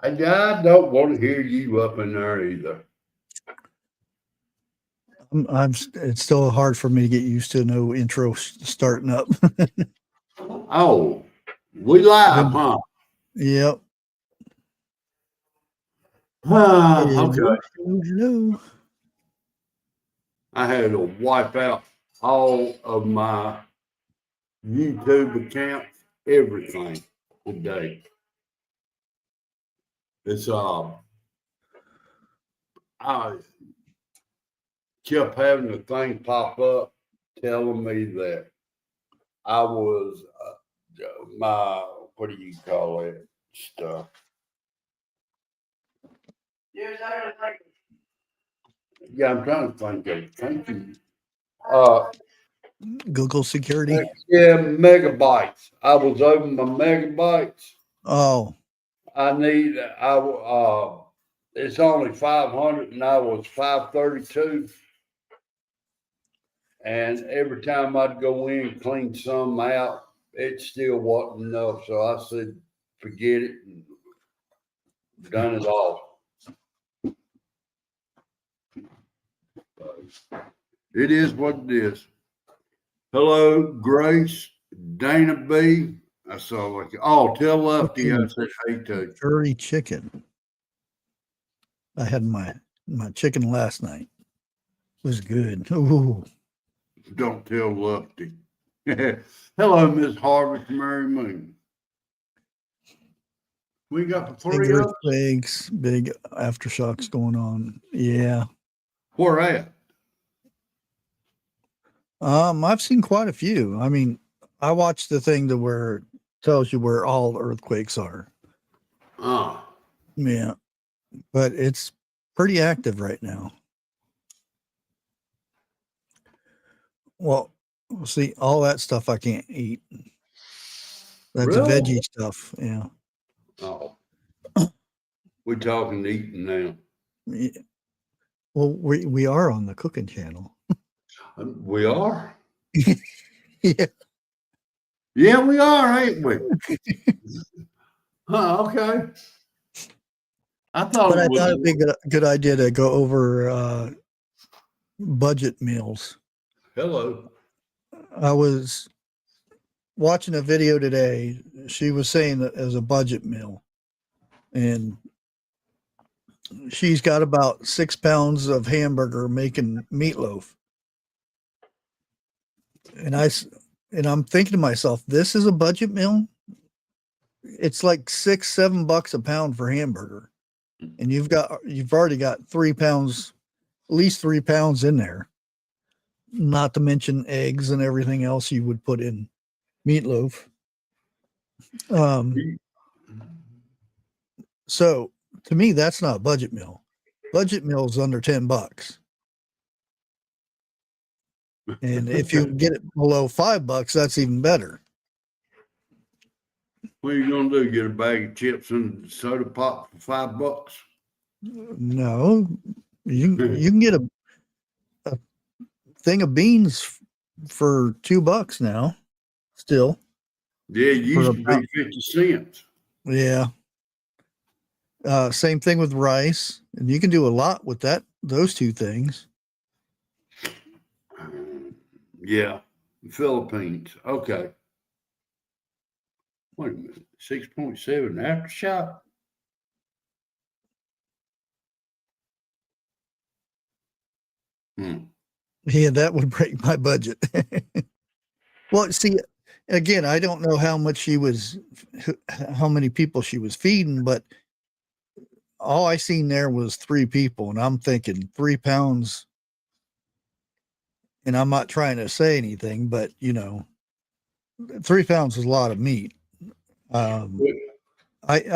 I don't want to hear you up in there either. It's still hard for me to get used to no intro starting up. Oh, we live, huh? Yep. Okay. Hello. I had to wipe out all of my YouTube accounts, everything today. It's I kept having the thing pop up telling me that I was my, what do you call it, stuff. Yeah, I'm trying to think of it. Thank you. Google security. Yeah, megabytes. I was over my megabytes. Oh. It's only 500 and I was 532. And every time I'd go in and clean some out, it still wasn't enough. So I said, forget it and done it all. It is what it is. Hello, Grace, Dana B. I saw like, oh, tell Lefty I said hey to. Curry chicken. I had my chicken last night. It was good. Ooh. Don't tell Lefty. Hello, Miss Harvest Mary Moon. We got the three big earthquakes, big aftershocks going on. Yeah. Where at? I've seen quite a few. I mean, I watched the thing that where it tells you where all earthquakes are. Yeah. But it's pretty active right now. Well, see, all that stuff I can't eat. That's really? veggie stuff. Yeah. Oh. We're talking eating now. Yeah. Well, we are on the cooking channel. We are? Yeah. Yeah, we are, ain't we? Okay. I thought it'd be a good idea to go over budget meals. Hello. I was watching a video today. She was saying that as a budget meal, and she's got about 6 pounds of hamburger making meatloaf. And I'm thinking to myself, this is a budget meal. It's like $6-7 a pound for hamburger, and you've already got 3 pounds, at least 3 pounds in there. Not to mention eggs and everything else you would put in meatloaf. So to me, that's not a budget meal. Budget meal is under $10. And if you get it below $5, that's even better. What are you gonna do? Get a bag of chips and soda pop for $5? No, you can get a thing of beans for $2 now. Still. Yeah, it used to be 50 cents. Yeah. Same thing with rice, and you can do a lot with those two things. Yeah, Philippines. Okay. Wait a minute. 6.7 aftershock. Yeah, that would break my budget. Well, see, again, I don't know how many people she was feeding, but all I seen there was 3 people, and I'm thinking 3 pounds. And I'm not trying to say anything, but 3 pounds is a lot of meat. I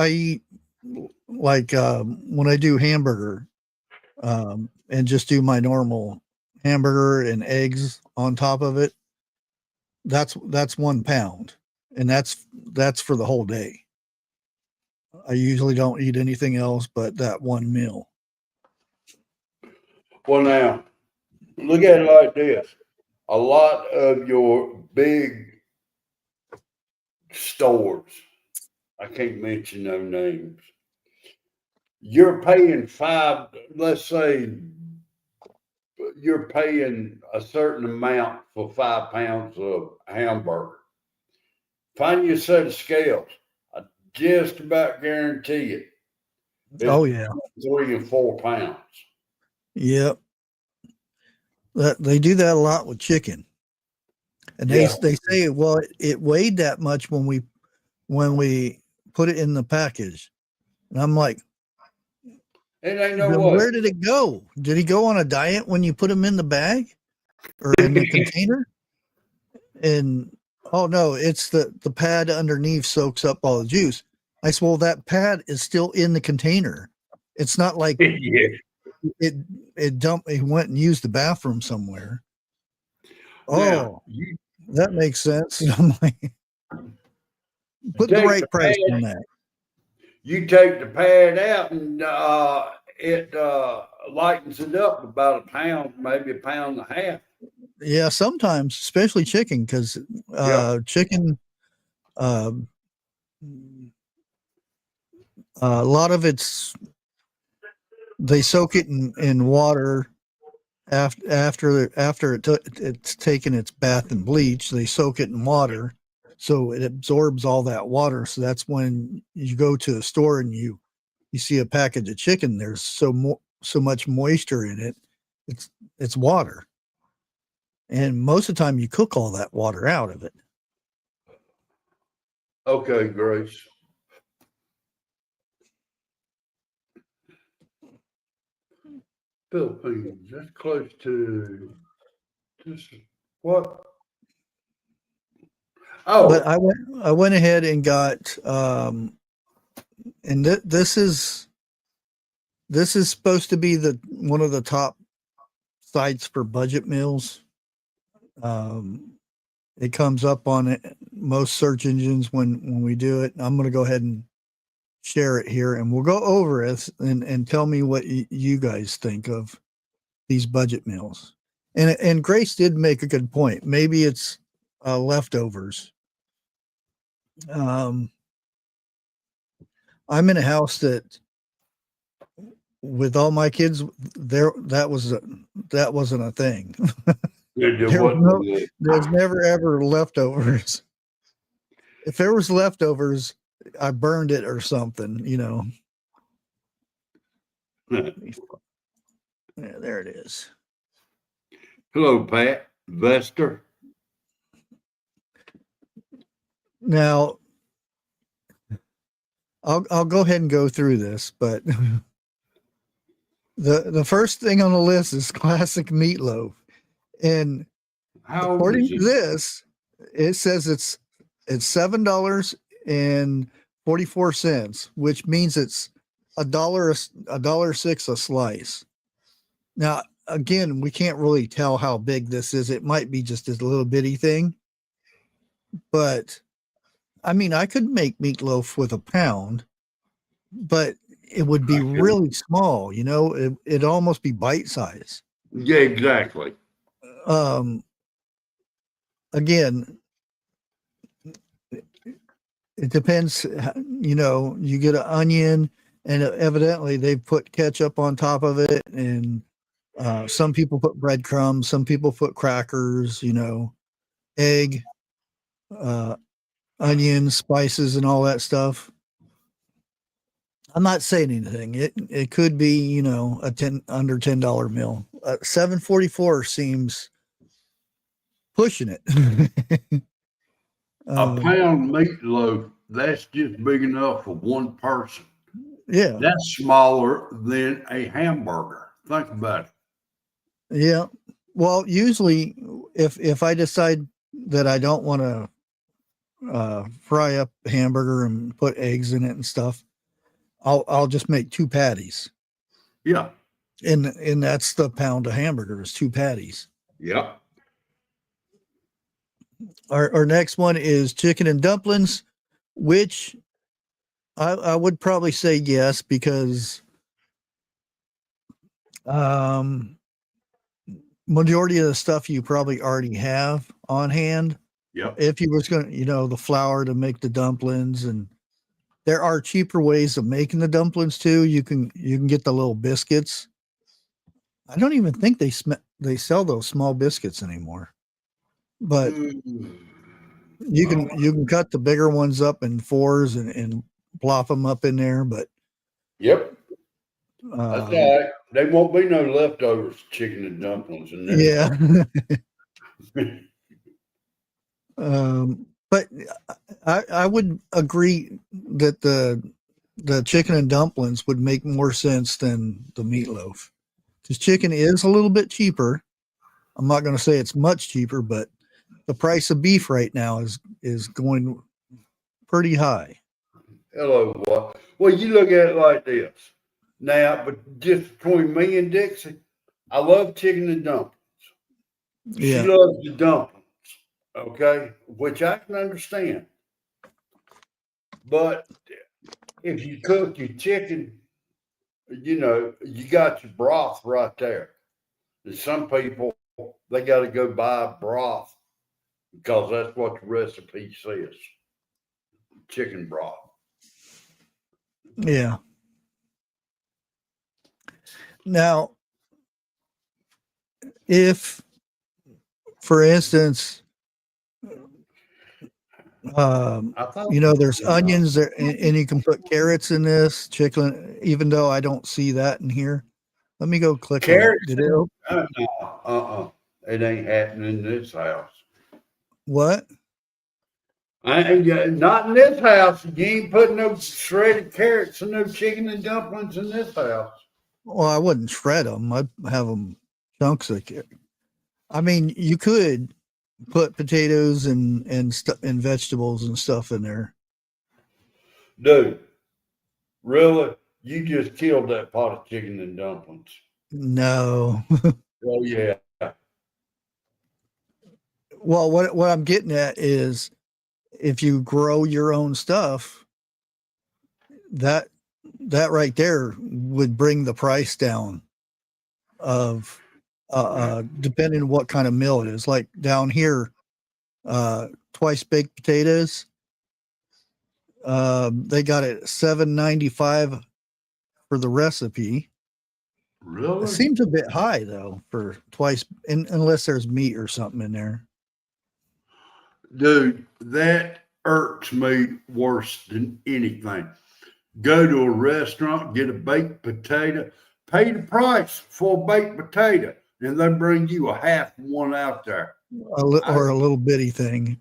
eat like when I do hamburger, and just do my normal hamburger and eggs on top of it. That's 1 pound, and that's for the whole day. I usually don't eat anything else but that one meal. Well, now look at it like this. A lot of your big stores I can't mention no names. You're paying let's say you're paying a certain amount for 5 pounds of hamburger. Find you a set of scales. I just about guarantee it. Oh yeah. 3 and 4 pounds. Yep. They do that a lot with chicken. And Yeah. they say, well, it weighed that much when we put it in the package. And I'm like, It ain't no then way. where did it go? Did he go on a diet when you put him in the bag or in the container? And oh no, it's the pad underneath soaks up all the juice. I said, well, that pad is still in the container. It's not like Yeah. it went and used the bathroom somewhere. Now, that makes sense. I'm like, put the right price on that. You take the pad out and it lightens it up about a pound, maybe a pound and a half. Yeah, sometimes, especially chicken, because chicken, a lot of they soak it in water after it's taken its bath and bleach. They soak it in water, so it absorbs all that water. So that's when you go to a store and you see a package of chicken. There's so much moisture in it. It's water. And most of the time you cook all that water out of it. Okay, Grace. Philippines, that's close to what? Oh, but I went ahead and got and this is supposed to be one of the top sites for budget meals. It comes up on most search engines when we do it. I'm going to go ahead and share it here, and we'll go over it and tell me what you guys think of these budget meals. And Grace did make a good point. Maybe it's leftovers. I'm in a house that, with all my kids, that wasn't a thing. There's never ever leftovers. If there was leftovers, I burned it or something, Yeah, there it is. Hello, Pat Vester. Now, I'll go ahead and go through this, but the first thing on the list is classic meatloaf, and according to this, it says it's $7.44, which means it's $1.06 a slice. Now, again, we can't really tell how big this is. It might be just a little bitty thing, but I mean, I could make meatloaf with a pound, but it would be really small. It'd almost be bite size. Yeah, exactly. Again, it depends. You get an onion, and evidently they put ketchup on top of it, and some people put breadcrumbs, some people put crackers, egg, onions, spices, and all that stuff. I'm not saying anything. It could be, a under $10 meal. $7.44 seems pushing it. A pound meatloaf, that's just big enough for one person. Yeah. That's smaller than a hamburger. Think about it. Yeah. Well, usually if I decide that I don't want to fry up a hamburger and put eggs in it and stuff, I'll just make 2 patties. Yeah. And that's the pound of hamburger is 2 patties. Yeah. Our next one is chicken and dumplings, which I would probably say yes, because majority of the stuff you probably already have on hand. Yep. If you was going to, the flour to make the dumplings and there are cheaper ways of making the dumplings too. You can get the little biscuits. I don't even think they sell those small biscuits anymore. But you can cut the bigger ones up in fours and plop them up in there. But yep, that's all right. There won't be no leftovers chicken and dumplings in there. Yeah. But I would agree that the chicken and dumplings would make more sense than the meatloaf, because chicken is a little bit cheaper. I'm not going to say it's much cheaper, but the price of beef right now is going pretty high. Hello, what? Well, you look at it like this now, but just between me and Dixie, I love chicken and dumplings. Yeah. She loves the dumplings, okay, which I can understand. But if you cook your chicken, you know, you got your broth right there. And some people, they got to go buy broth because that's what the recipe says. Chicken broth. Yeah. Now, if, for instance, you know, there's onions there, and you can put carrots in this chicken, even though I don't see that in here. Let me go click carrots. on it. Did it? It ain't happening in this house. What? Not in this house. You ain't putting no shredded carrots and no chicken and dumplings in this house. Well, I wouldn't shred them. I'd have them chunks of carrot. I mean, you could put potatoes and vegetables and stuff in there. Dude, really? You just killed that pot of chicken and dumplings. No. Oh yeah. Well, what I'm getting at is, if you grow your own stuff, that right there would bring the price down of depending on what kind of meal it is. Like down here, twice baked potatoes, they got it $7.95 for the recipe. Really? It seems a bit high though for twice, unless there's meat or something in there. Dude, that irks me worse than anything. Go to a restaurant, get a baked potato, pay the price for a baked potato, and they bring you a half one out there. Or a little bitty thing.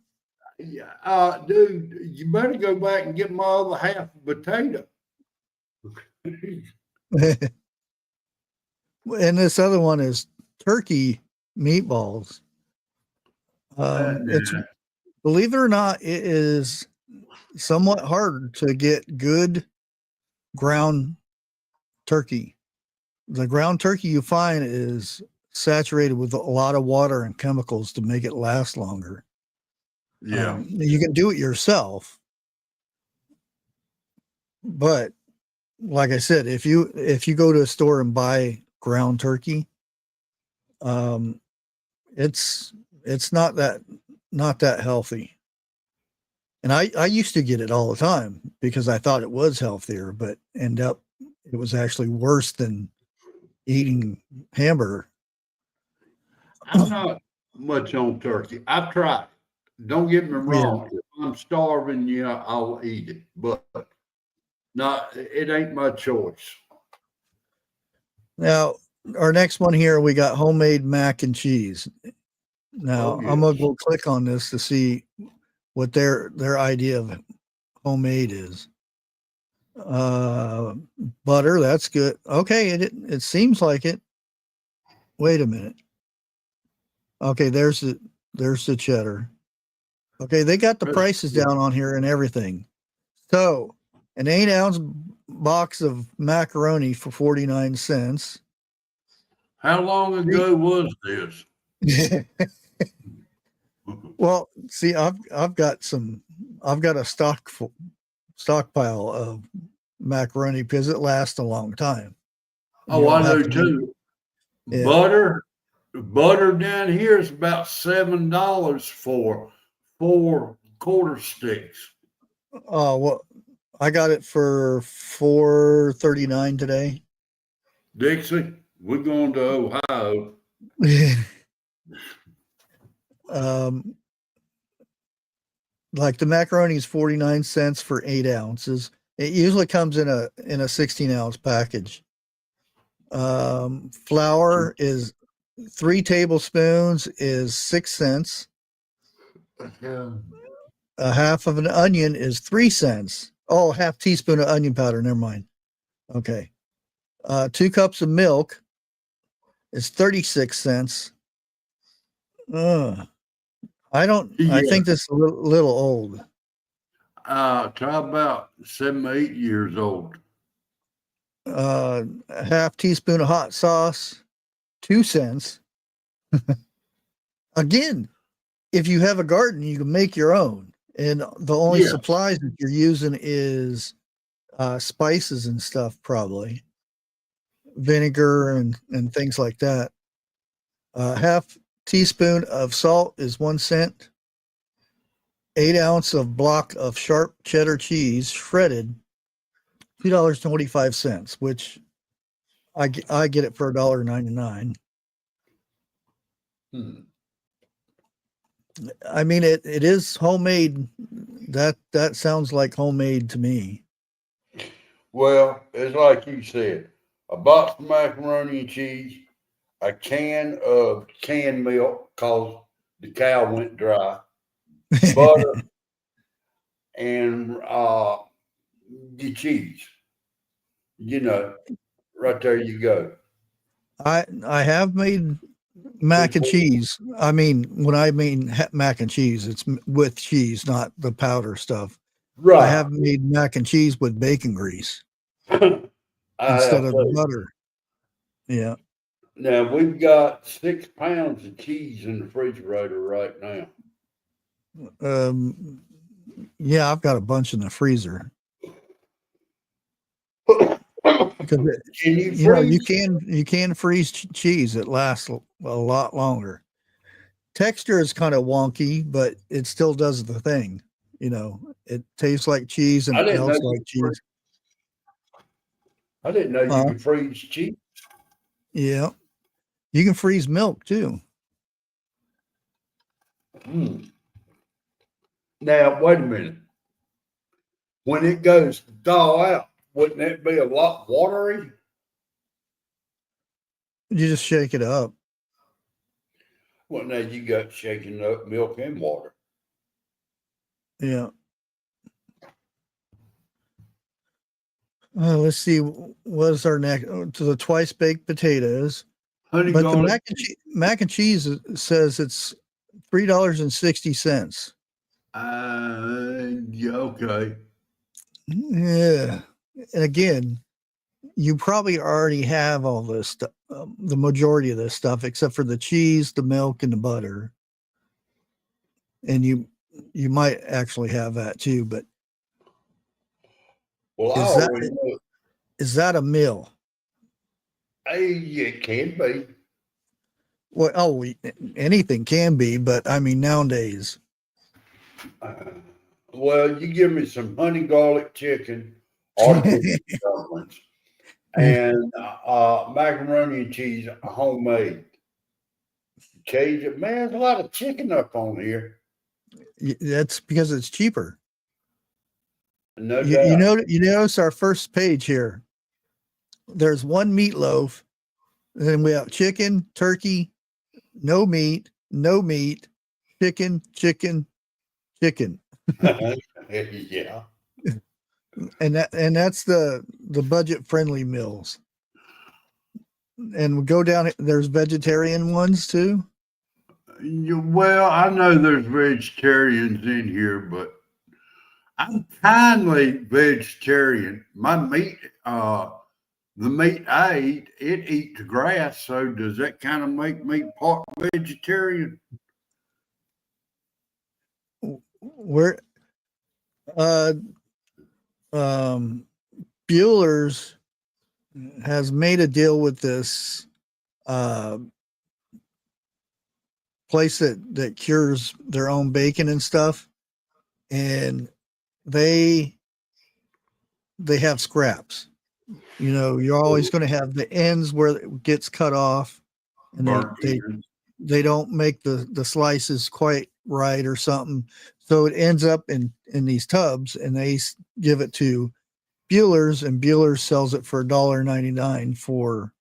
Yeah, dude, you better go back and get my other half of potato. And this other one is turkey meatballs. It's, believe it or not, it is somewhat hard to get good ground turkey. The ground turkey you find is saturated with a lot of water and chemicals to make it last longer. Yeah. You can do it yourself, but like I said, if you go to a store and buy ground turkey, it's not that healthy. And I used to get it all the time because I thought it was healthier, but it was actually worse than eating hamburger. I'm not much on turkey. I've tried. Don't get me wrong. Yeah. If I'm starving, yeah, I'll eat it, but it ain't my choice. Now, our next one here, we got homemade mac and cheese. Now, I'm gonna go click on this to see what their idea of homemade is. Butter, that's good. Okay, it seems like it. Wait a minute. Okay, there's the cheddar. Okay, they got the prices down on here and everything. So, an 8-ounce box of macaroni for 49 cents. How long ago was this? Well, see, I've got a stockpile of macaroni because it lasts a long time. Oh, I know too. Yeah. Butter down here is about $7 for 4 quarter sticks. Oh, well, I got it for $4.39 today. Dixie, we're going to Ohio. Like the macaroni is 49 cents for 8 ounces. It usually comes in a 16-ounce package. Flour is 3 tablespoons is 6 cents. A half of an onion is 3 cents. Oh, a half teaspoon of onion powder. Never mind. Okay. 2 cups of milk is 36 cents. I think this is a little old. Try about 7 or 8 years old. A half teaspoon of hot sauce, 2 cents. Again, if you have a garden, you can make your own. And the only supplies that you're using is spices and stuff, probably vinegar and things like that. Half teaspoon of salt is 1 cent. 8 ounce of block of sharp cheddar cheese, shredded, $2.25, which I get it for $1.99. I mean, it is homemade. That sounds like homemade to me. Well, it's like you said, a box of macaroni and cheese, a can of canned milk because the cow went dry, butter, and your cheese. You know, right there you go. I have made mac and cheese. I mean, when I mean mac and cheese, it's with cheese, not the powder stuff. Right. I have made mac and cheese with bacon grease instead of the butter. Yeah. Now we've got 6 pounds of cheese in the refrigerator right now. Yeah, I've got a bunch in the freezer. Because you can freeze cheese. It lasts a lot longer. Texture is kind of wonky, but it still does the thing. You know, it tastes like cheese and it melts like cheese. I didn't know you could freeze cheese. Yeah, you can freeze milk too. Now wait a minute. When it goes to thaw out, wouldn't it be a lot watery? You just shake it up. Well, now you got shaking up milk and water. Yeah. Let's see. What's our next? To the twice baked potatoes. Honey but garlic. the mac and cheese says it's $3.60. Yeah, okay. Yeah. And again, you probably already have all this stuff, the majority of this stuff, except for the cheese, the milk, and the butter. And you might actually have that too, but is that a meal? It can be. Well, anything can be, but I mean nowadays. Well, you give me some honey garlic chicken or dumplings and macaroni and cheese homemade. Cajun, man, there's a lot of chicken up on here. That's because it's cheaper. No doubt. You notice our first page here. There's one meatloaf, then we have chicken, turkey, no meat, chicken. Yeah. And that's the budget friendly meals. And we go down, there's vegetarian ones too. Well, I know there's vegetarians in here, but I'm kindly vegetarian. My meat, the meat I eat, it eats grass. So does that kind of make me part vegetarian? We're Bueller's has made a deal with this place that cures their own bacon and stuff, and they they have scraps. You know, you're always going to have the ends where it gets cut off, and Burnt they ends. they don't make the slices quite right or something, so it ends up in these tubs, and they give it to Bueller's, and Bueller's sells it for $1.99 for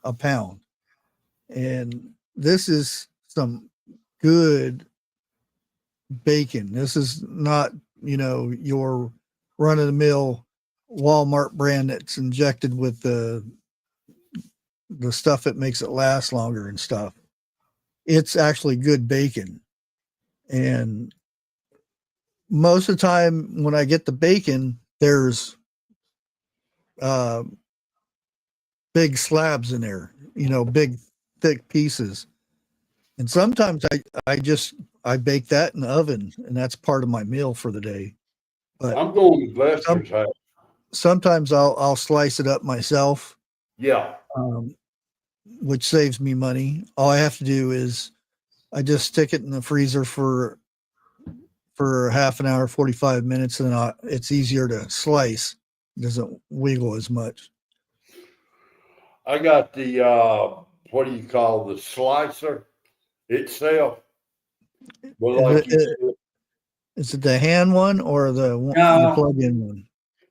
a pound. And this is some good bacon. This is not, you know, your run of the mill Walmart brand that's injected with the stuff that makes it last longer and stuff. It's actually good bacon. And most of the time when I get the bacon, there's big slabs in there, you know, big thick pieces. And sometimes I bake that in the oven, and that's part of my meal for the day. But I'm going to Buster's house. sometimes I'll slice it up myself, Yeah. which saves me money. All I have to do is I just stick it in the freezer for half an hour, 45 minutes, and it's easier to slice. It doesn't wiggle as much. I got the what do you call the slicer itself? Well, like you said, Is it the hand one or the no, plug-in one?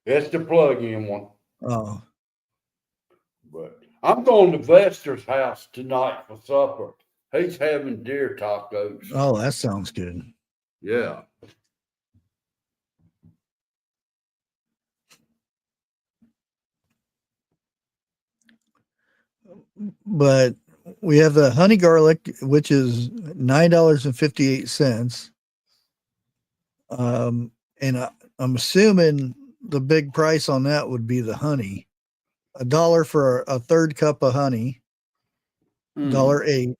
it's the plug-in one. Oh, But I'm going to Buster's house tonight for supper. He's having deer tacos. oh, that sounds good. Yeah. But we have the honey garlic, which is $9.58. And I'm assuming the big price on that would be the honey. $1 for a third cup of honey, $1.08.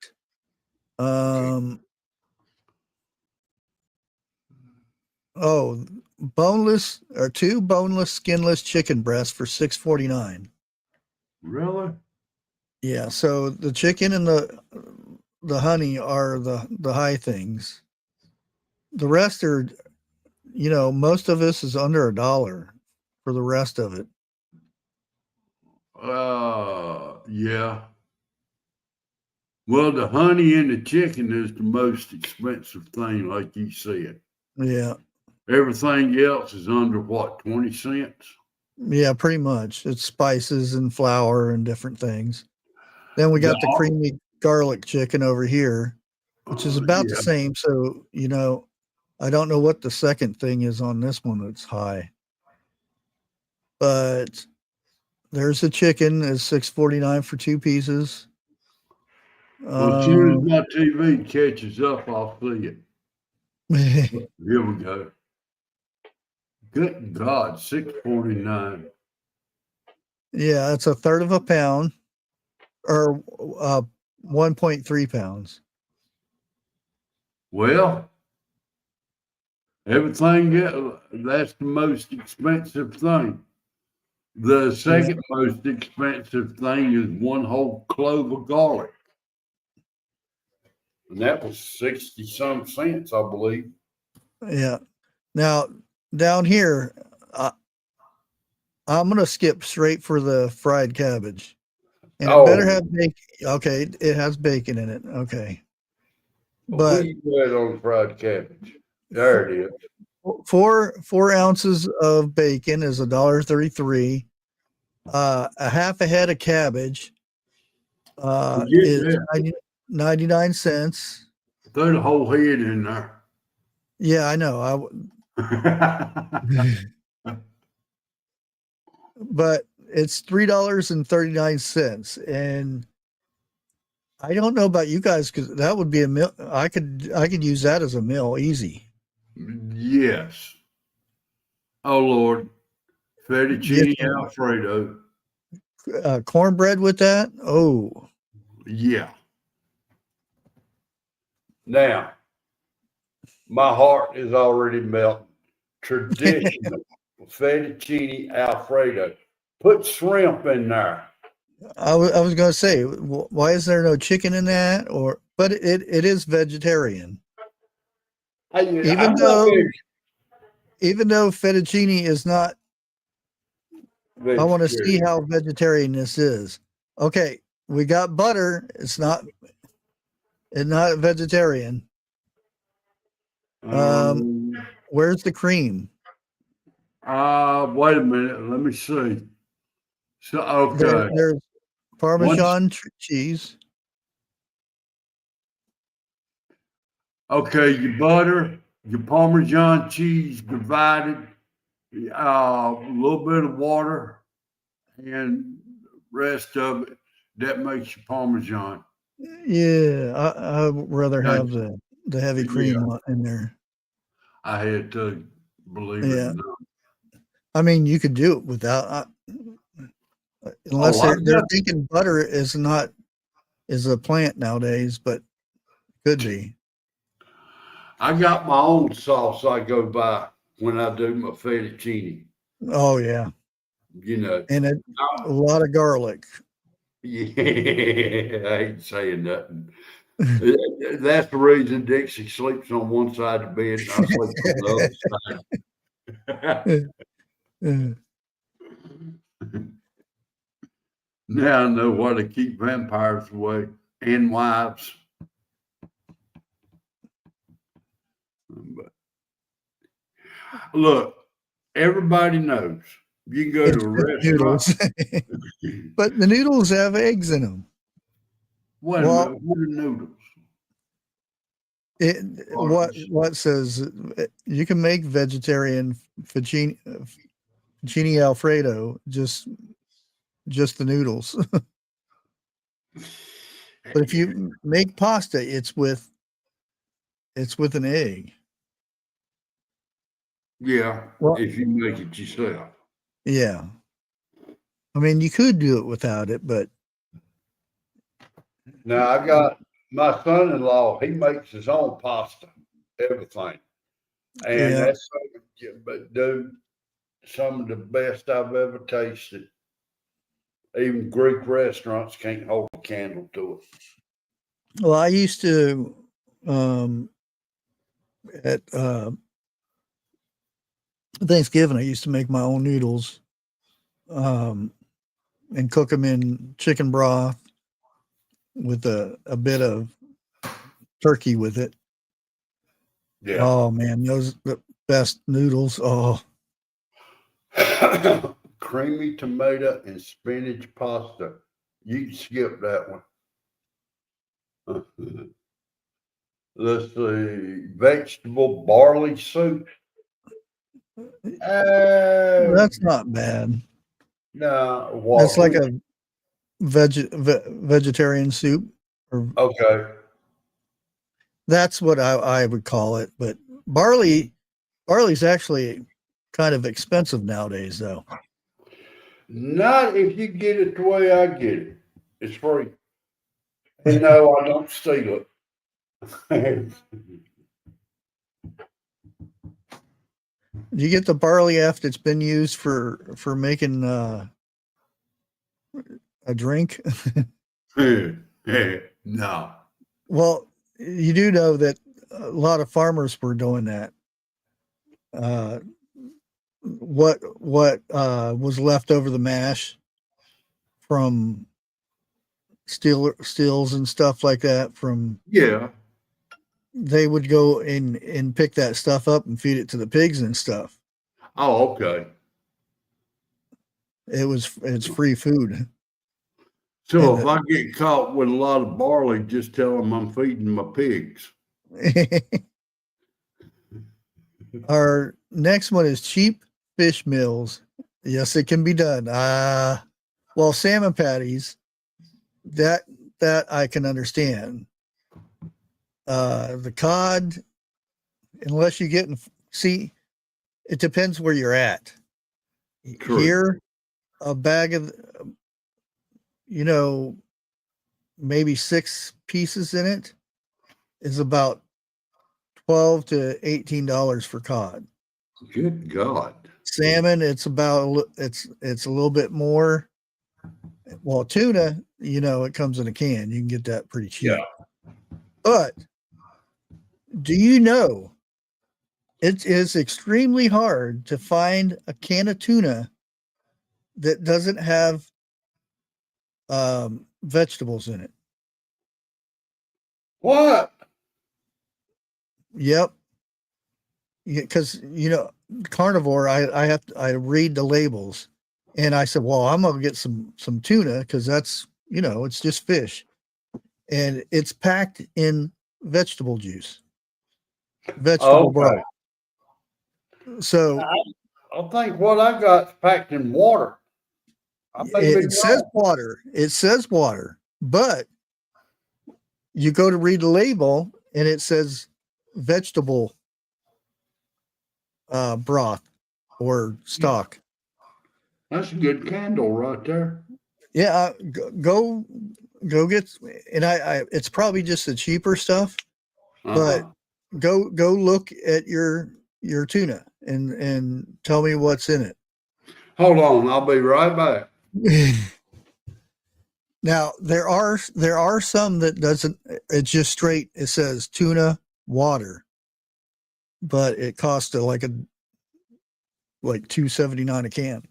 Oh, boneless or 2 boneless, skinless chicken breasts for $6.49. Really? Yeah, so the chicken and the honey are the high things. The rest are, you know, most of this is under $1 for the rest of it. Yeah. Well, the honey and the chicken is the most expensive thing, like you said. Yeah. Everything else is under what, 20 cents? Yeah, pretty much. It's spices and flour and different things. Then we got the creamy garlic chicken over here, which is about the same. So, you know, I don't know what the second thing is on this one that's high. But there's the chicken is $6.49 for 2 pieces. Well, as soon as my TV catches up, I'll see it. Here we go. Good God, $6.49. Yeah, it's a third of a pound or 1.3 pounds. Well, everything that's the most expensive thing. The second most expensive thing is 1 whole clove of garlic. And that was 60-some cents, I believe. Yeah. Now, down here, I'm going to skip straight for the fried cabbage. And it better have bacon. Okay, it has bacon in it. Okay. But we put on fried cabbage. There it is. 4 ounces of bacon is $1.33. A half a head of cabbage is 99 cents. Throw the whole head in there. Yeah, I know. But it's $3.39. And I don't know about you guys, because that would be a meal. I could use that as a meal easy. Yes. Oh Lord. Fettuccine Alfredo. Cornbread with that? Oh. Yeah. Now, my heart is already melting. Traditional fettuccine Alfredo. Put shrimp in there. I was going to say, why is there no chicken in that? But it is vegetarian. Even though fettuccine is not I want to see Vegetarian. how vegetarian this is. Okay, we got butter. It's not vegetarian. Um, Where's the cream? wait a minute. Let me see. So, okay. There's Once, Parmesan cheese. okay, your butter, your Parmesan cheese divided, a little bit of water, and rest of it. That makes your Parmesan. Yeah, I'd rather Now, have the heavy cream yeah, in there. I had to believe it Yeah, or not. I mean you could do it without, unless Oh, I they're got, thinking butter is a plant nowadays, but could be. I got my own sauce I go by when I do my fettuccine. Oh yeah, You know, and I- a lot of garlic. yeah, I ain't saying nothing. That's the reason Dixie sleeps on one side of the bed and I sleep on the other side. Now I know why to keep vampires away and wives. But look, everybody knows you can go It's to a just restaurant. noodles, but the noodles have eggs in them. Wait a Well, minute, what are noodles? what says you can make vegetarian fettuccine Alfredo, just the noodles. But if you make pasta, it's with an egg. Yeah, Well, if you make it yourself. yeah. I mean, you could do it without it, but Now I got my son-in-law. He makes his own pasta, everything, and yeah. that's but dude, some of the best I've ever tasted. Even Greek restaurants can't hold a candle to it. Well, I used to at Thanksgiving, I used to make my own noodles, um, and cook them in chicken broth with a bit of turkey with it. Yeah. Oh man, those the best noodles. Oh, Creamy tomato and spinach pasta. You can skip that one. Let's see. Vegetable barley soup. Oh, that's not bad. no. That's What? like a vegetarian soup, or Okay. that's what I would call it. But barley's actually kind of expensive nowadays, though. Not if you get it the way I get it. It's free. And no, I don't steal it. Do you get the barley after it's been used for making a drink? No. Well, you do know that a lot of farmers were doing that. Uh, what was left over the mash from steals and stuff like that, from Yeah. they would go and pick that stuff up and feed it to the pigs and stuff. Oh, okay. It's free food. So if And I get caught with a lot of barley, just tell them I'm feeding my pigs. our next one is cheap fish meals. Yes, it can be done. Well, salmon patties, that I can understand. The cod, unless you get see, it depends where you're at. True. Here, a bag of, maybe 6 pieces in it is about $12 to $18 for cod. Good God. Salmon, it's a little bit more. Well, tuna, it comes in a can. You can get that pretty cheap. Yeah. But do you know it is extremely hard to find a can of tuna that doesn't have vegetables in it. What? Yep. Because carnivore, I read the labels, and I said, well, I'm gonna get some tuna because that's it's just fish, and it's packed in vegetable juice, vegetable broth. So I think what I got's packed in water. I may be it says wrong. water. It says water, but you go to read the label, and it says vegetable broth or stock. That's a good candle right there. Yeah, go get, and I it's probably just the cheaper stuff, but go look at your tuna and tell me what's in it. Hold on, I'll be right back. Now there are some that doesn't. It's just straight. It says tuna water, but it costs like $2.79 a can.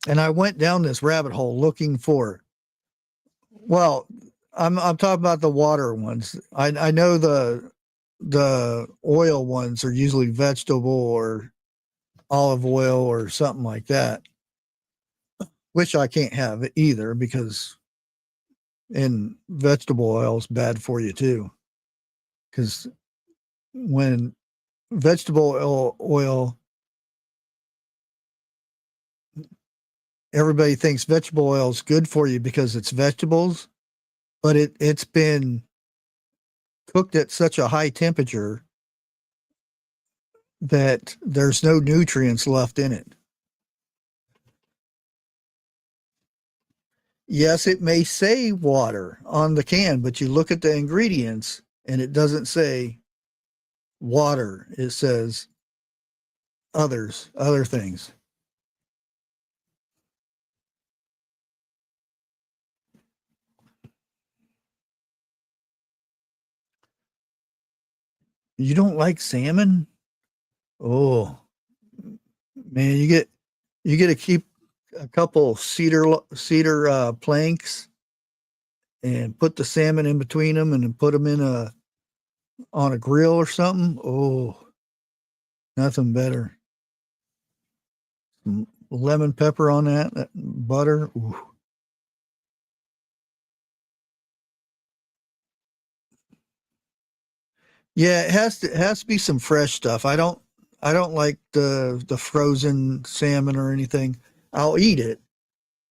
And I went down this rabbit hole looking for. Well, I'm talking about the water ones. I know the oil ones are usually vegetable or olive oil or something like that, which I can't have either because vegetable oil is bad for you too. Because when vegetable oil, everybody thinks vegetable oil is good for you because it's vegetables, but it's been cooked at such a high temperature that there's no nutrients left in it. Yes, it may say water on the can, but you look at the ingredients and it doesn't say water. It says other things. You don't like salmon? Oh, man, you get to keep a couple cedar planks and put the salmon in between them and then put them on a grill or something. Oh, nothing better. Some lemon pepper on that butter. Ooh. Yeah, it has to be some fresh stuff. I don't like the frozen salmon or anything. I'll eat it,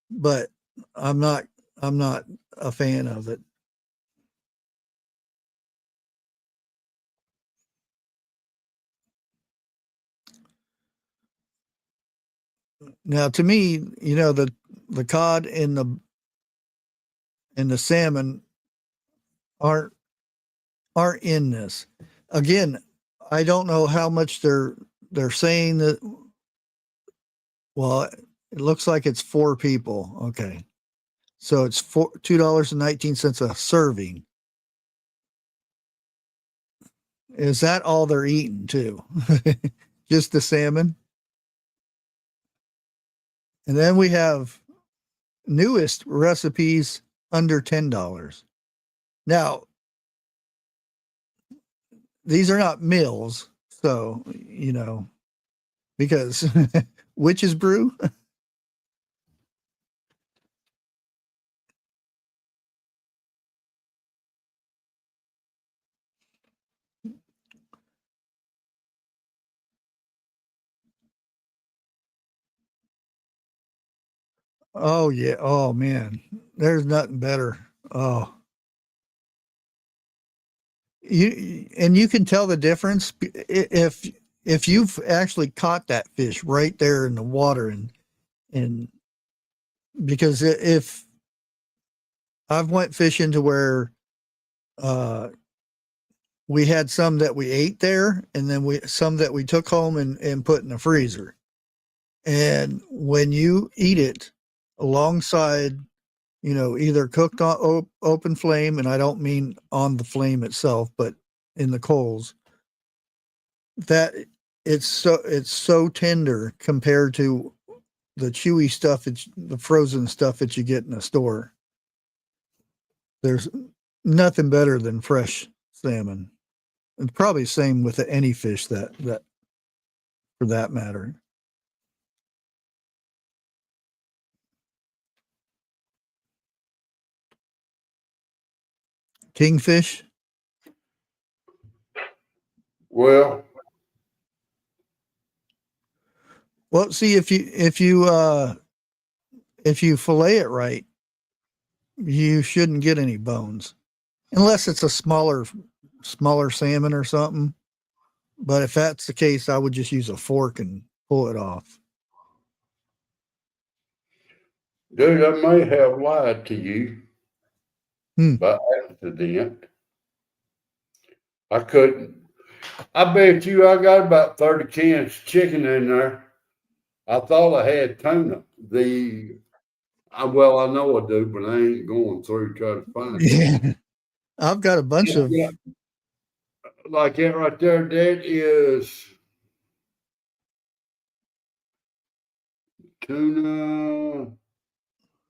but I'm not a fan of it. Now, to me, the cod and the salmon aren't in this. Again, I don't know how much they're saying that. Well, it looks like it's 4 people. Okay, so it's $2.19 a serving. Is that all they're eating too? Just the salmon? And then we have newest recipes under $10. Now, these are not meals, so because witch's brew. Oh yeah. Oh man, there's nothing better. Oh, you can tell the difference if you've actually caught that fish right there in the water and because if I've went fishing to where we had some that we ate there and then some that we took home and put in the freezer. And when you eat it alongside, either cooked on open flame, and I don't mean on the flame itself, but in the coals, that it's so tender compared to the chewy stuff, the frozen stuff that you get in a store. There's nothing better than fresh salmon. It's probably the same with any fish that for that matter. Kingfish. Well, See, if you fillet it right, you shouldn't get any bones, unless it's a smaller salmon or something. But if that's the case, I would just use a fork and pull it off. dude, I may have lied to you by accident. I couldn't. I bet you I got about 30 cans of chicken in there. I thought I had tuna. Well, I know I do, but I ain't going through to try to find it. Yeah. I've got a bunch of. Like that right there, that is tuna.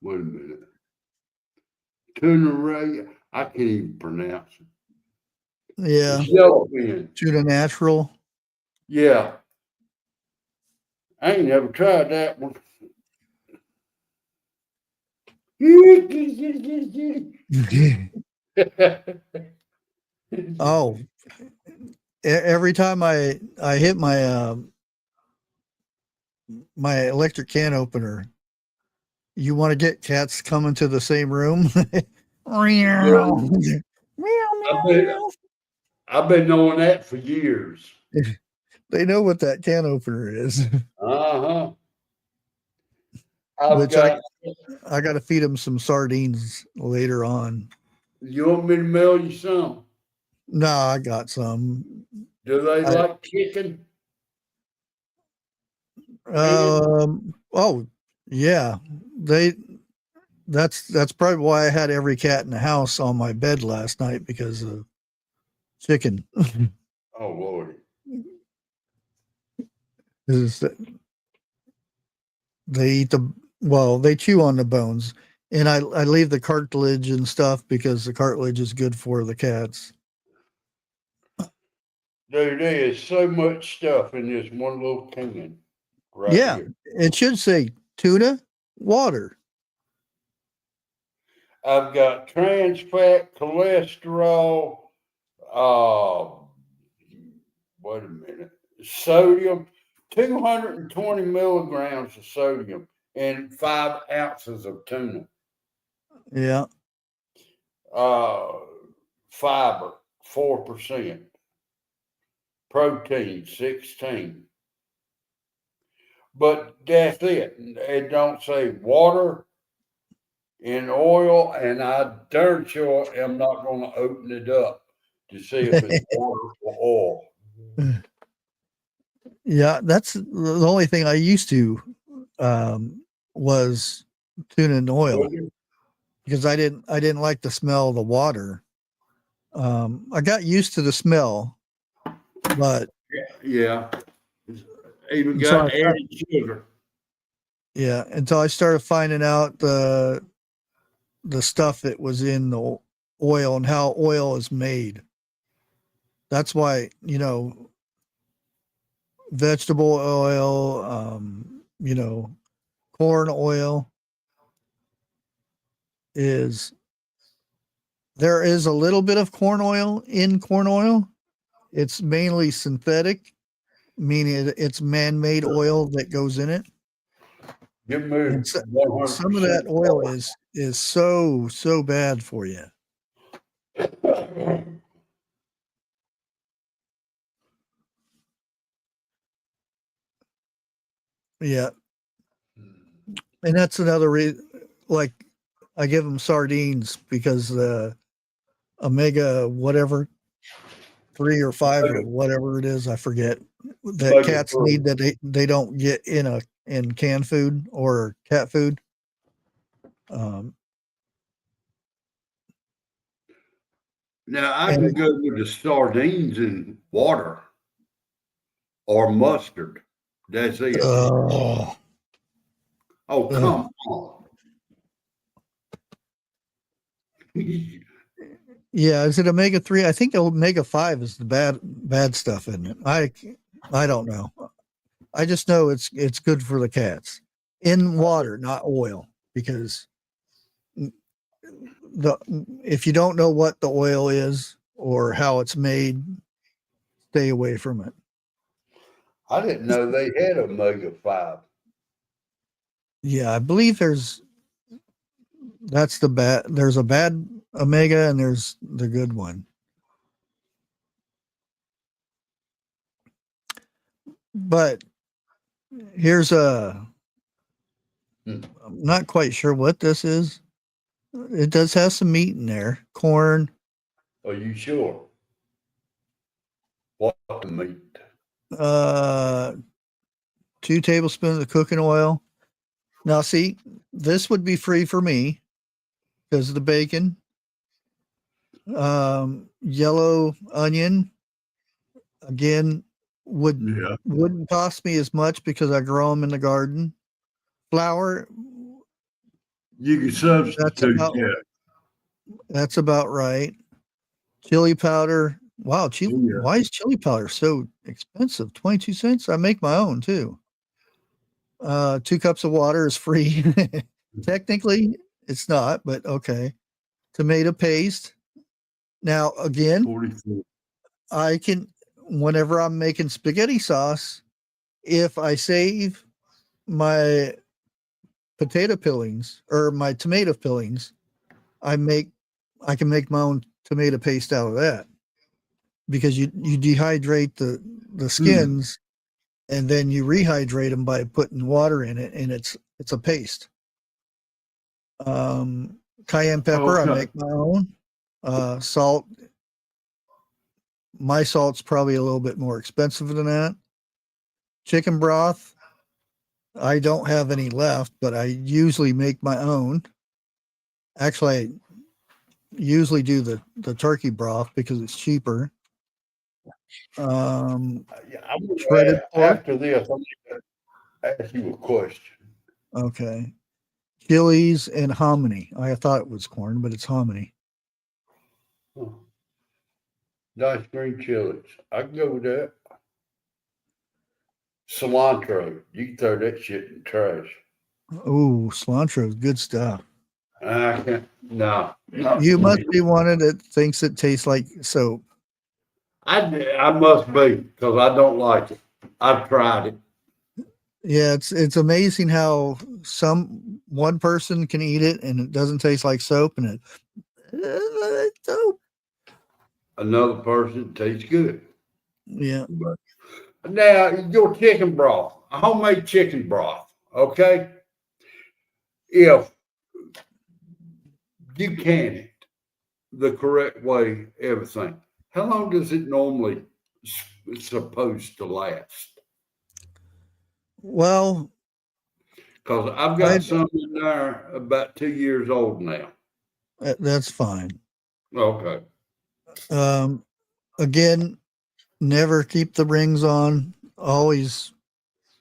Wait a minute. Tuna ray. I can't even pronounce it. Yeah. Yellowfin. Tuna natural. Yeah. I ain't never tried that one. Oh, every time I hit my my electric can opener, you want to get cats coming to the same room. I've been knowing that for years. They know what that can opener is. Uh-huh. I got to feed them some sardines later on. You want me to mail you some? No, I got some. Do they like chicken? Oh yeah, that's probably why I had every cat in the house on my bed last night, because of chicken. Oh Lord. They eat they chew on the bones, and I leave the cartilage and stuff because the cartilage is good for the cats. Dude, there is so much stuff in this one little can. Right here. It should say tuna, water. I've got trans fat, cholesterol, wait a minute, sodium, 220 milligrams of sodium and 5 ounces of tuna. Yeah. Fiber, 4%. Protein, 16. But that's it. It don't say water and oil, and I darn sure am not going to open it up to see if it's water or oil. Yeah, that's the only thing I used to was tuna and oil, because I didn't like the smell of the water. I got used to the smell, but yeah, even got added sugar. Yeah, until I started finding out the stuff that was in the oil and how oil is made. That's why, vegetable oil, corn oil there is a little bit of corn oil in corn oil. It's mainly synthetic, meaning it's man-made oil that goes in it. And some of that oil is so bad for you. Yeah. And that's another reason, like, I give them sardines because the omega whatever 3 or 5 or whatever it is, I forget, that cats need that they don't get in canned food or cat food. Now I can go with the sardines in water. or mustard. That's it. Oh, Oh, come on. yeah. Is it omega-3? I think omega-5 is the bad stuff, isn't it? I don't know. I just know it's good for the cats in water, not oil, because if you don't know what the oil is or how it's made, stay away from it. I didn't know they had omega-5. Yeah, I believe there's a bad omega and there's the good one. But here's I'm not quite sure what this is. It does have some meat in there. Corn. Are you sure? What the meat? 2 tablespoons of cooking oil. Now, see, this would be free for me because of the bacon. Yellow onion, again, wouldn't cost me as much because I grow them in the garden. Flour, You can substitute that. That's about right. Chili powder. Wow, why is chili powder so expensive? 22 cents? I make my own too. 2 cups of water is free. Technically, it's not, but okay. Tomato paste. Now, again, 44. I can, whenever I'm making spaghetti sauce, if I save my potato peelings or my tomato peelings, I can make my own tomato paste out of that, because you dehydrate the skins and then you rehydrate them by putting water in it, and it's a paste. Cayenne pepper, I make my own. Salt. My salt's probably a little bit more expensive than that. Chicken broth, I don't have any left, but I usually make my own. Actually, I usually do the turkey broth because it's cheaper. Shredded pork. After this, I'm going to ask you a question. Okay. Chilies and hominy. I thought it was corn, but it's hominy. Nice green chilies. I can go with that. Cilantro. You can throw that shit in the trash. Oh, cilantro is good stuff. I can't. No. You must be one that thinks it tastes like soap. I must be, because I don't like it. I've tried it. Yeah, it's amazing how one person can eat it and it doesn't taste like soap, and it's soap. Another person tastes good. Yeah. But now your chicken broth, a homemade chicken broth, okay? If you can it the correct way, everything, how long does it normally supposed to last? Well, because I've got some in there about 2 years old now. That's fine. Okay. Again, never keep the rings on. Always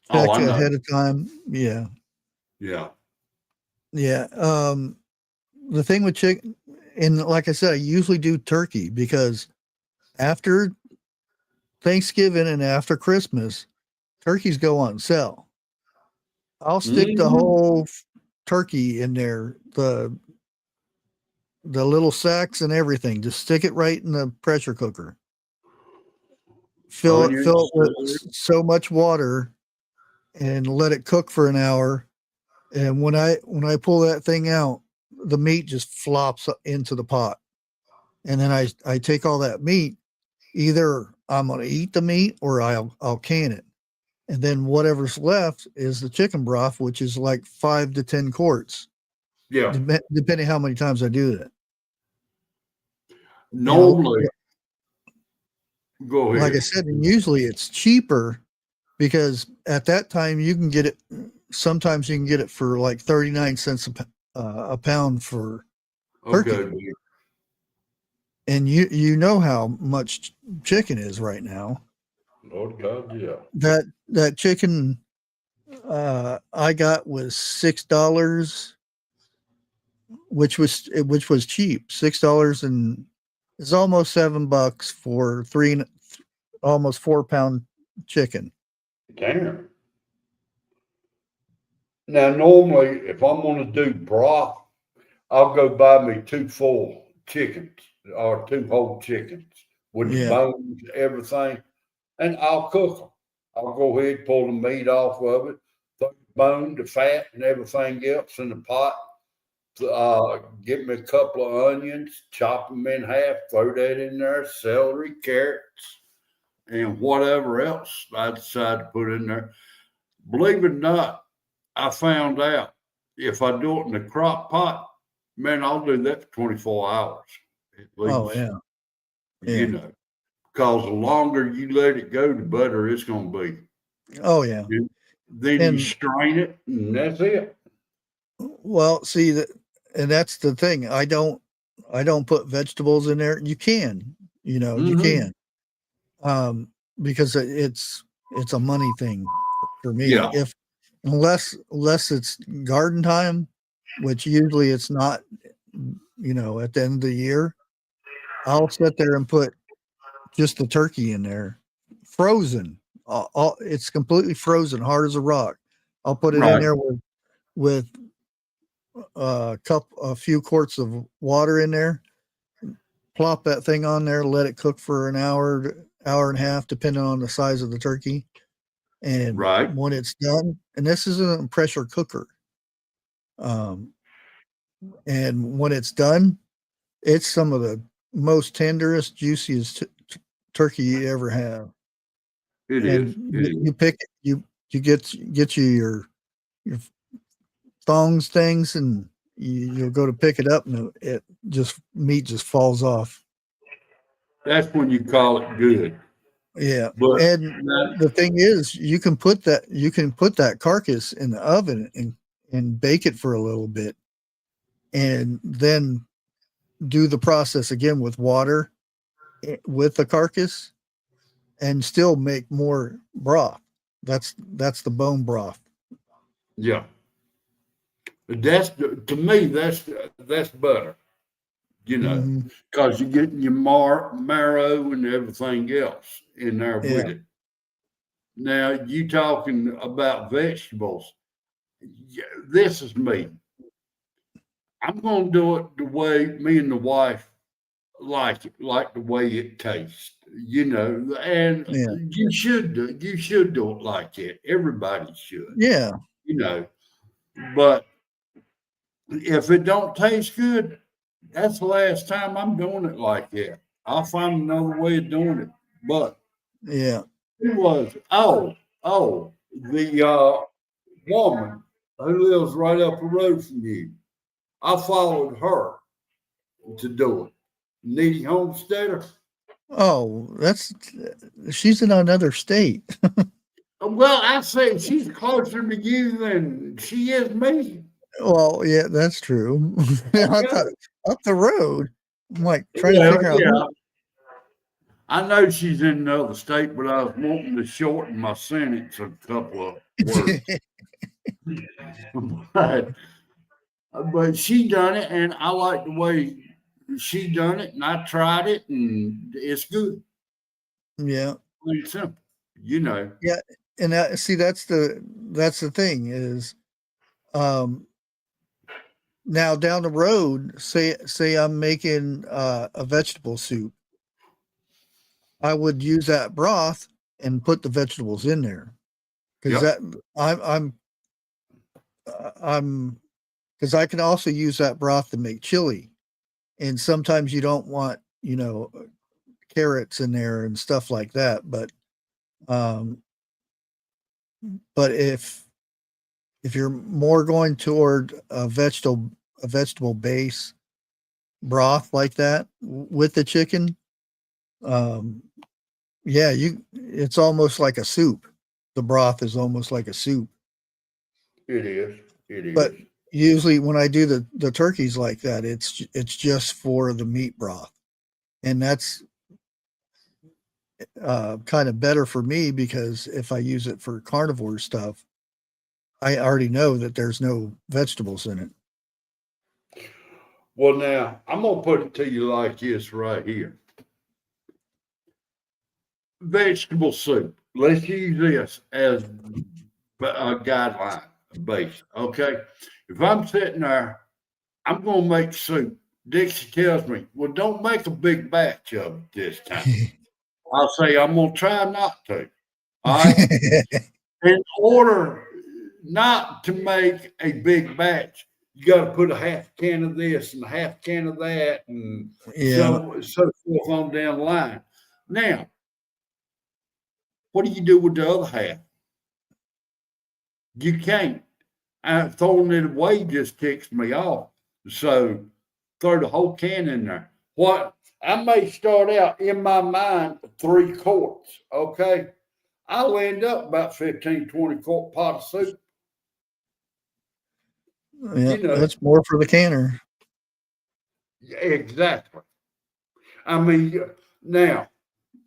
check ahead of time. Yeah. Yeah. Yeah. The thing with chicken, and like I said, I usually do turkey because after Thanksgiving and after Christmas, turkeys go on sale. I'll stick the whole turkey in there, the little sacks and everything. Just stick it right in the pressure cooker. Fill it with so much water and let it cook for an hour. And when I pull that thing out, the meat just flops into the pot. And then I take all that meat. Either I'm going to eat the meat or I'll can it. And then whatever's left is the chicken broth, which is like 5 to 10 quarts. Yeah. Depending how many times I do that. Normally, go ahead. Like I said, and usually it's cheaper because at that time you can get it. Sometimes you can get it for like 39 cents a pound for turkey. Okay. And you know how much chicken is right now. Lord God, yeah. That chicken I got was $6, which was cheap. $6, and it's almost $7 for almost 4-pound chicken. Damn. Now, normally, if I'm going to do broth, I'll go buy me 2 full chickens or 2 whole chickens with the Yeah. bones, everything, and I'll cook them. I'll go ahead, pull the meat off of it, throw the bone, the fat, and everything else in the pot. Get me a couple of onions, chop them in half, throw that in there, celery, carrots, and whatever else I decide to put in there. Believe it or not, I found out if I do it in the crock pot, man, I'll do that for 24 hours at Oh least. yeah. You Yeah. know, because the longer you let it go, the better it's going to be. Oh yeah. Then you And strain it, and that's it. well, see that, and that's the thing. I don't put vegetables in there. You can, you Mm-hmm. can, because it's a money thing for me. Yeah, If unless it's garden time, which usually it's not, at the end of the year, I'll sit there and put just the turkey in there, frozen. It's completely frozen, hard as a rock. I'll put it in right, there with a few quarts of water in there, plop that thing on there, let it cook for an hour and a half, depending on the size of the turkey. And right. when it's done, and this isn't a pressure cooker, um, and when it's done, it's some of the most tenderest, juiciest turkey you ever have. It is. And It is. you pick you get you your thongs things, and you'll go to pick it up, and meat just falls off. That's when you call it good. Yeah. But And the thing is, you can put that carcass in the oven and bake it for a little bit, and then do the process again with water with the carcass, and still make more broth. That's the bone broth. yeah, that's to me that's better. You know, Hmm. because you're getting your marrow and everything else in there with Yeah. it. Now you talking about vegetables. Yeah, this is me. I'm going to do it the way me and the wife like it, like the way it tastes. And Yeah. you should do it like it. Everybody should. Yeah. You know, but if it don't taste good, that's the last time I'm doing it like that. I'll find another way of doing it. But Yeah. it was the woman who lives right up the road from you. I followed her to do it. Needy homesteader. Oh, she's in another state. Well, I say she's closer to you than she is me. Well, yeah, that's true. I Okay. thought up the road. I'm like trying to Well, figure out who. yeah. I know she's in another state, but I was wanting to shorten my sentence a couple of words. but, but she done it, and I like the way she done it, and I tried it, and it's good. Yeah. Plain simple, you know. Yeah. And see, that's the thing is, um, now down the road, say I'm making a vegetable soup, I would use that broth and put the vegetables in there, because Yep. that I'm because I can also use that broth to make chili, and sometimes you don't want carrots in there and stuff like that, um but if you're more going toward a vegetable base broth like that with the chicken, um yeah, it's almost like a soup. The broth is almost like a soup. It is. It But is. usually when I do the turkeys like that, it's just for the meat broth. And kind of better for me because if I use it for carnivore stuff, I already know that there's no vegetables in it. Well, now I'm gonna put it to you like this right here. Vegetable soup. Let's use this as a guideline base. Okay. If I'm sitting there, I'm gonna make soup. Dixie tells me, well, don't make a big batch of it this time. I'll say I'm gonna try not to. All right. In order not to make a big batch, you got to put a half can of this and a half can of that, and Yeah. so forth on down the line. Now, what do you do with the other half? You can't. Throwing it away just ticks me off. So throw the whole can in there. What I may start out in my mind 3 quarts, okay? I'll end up about 15, 20 quart pot of soup. Yeah, You know, that's more for the canner. exactly. I mean, now,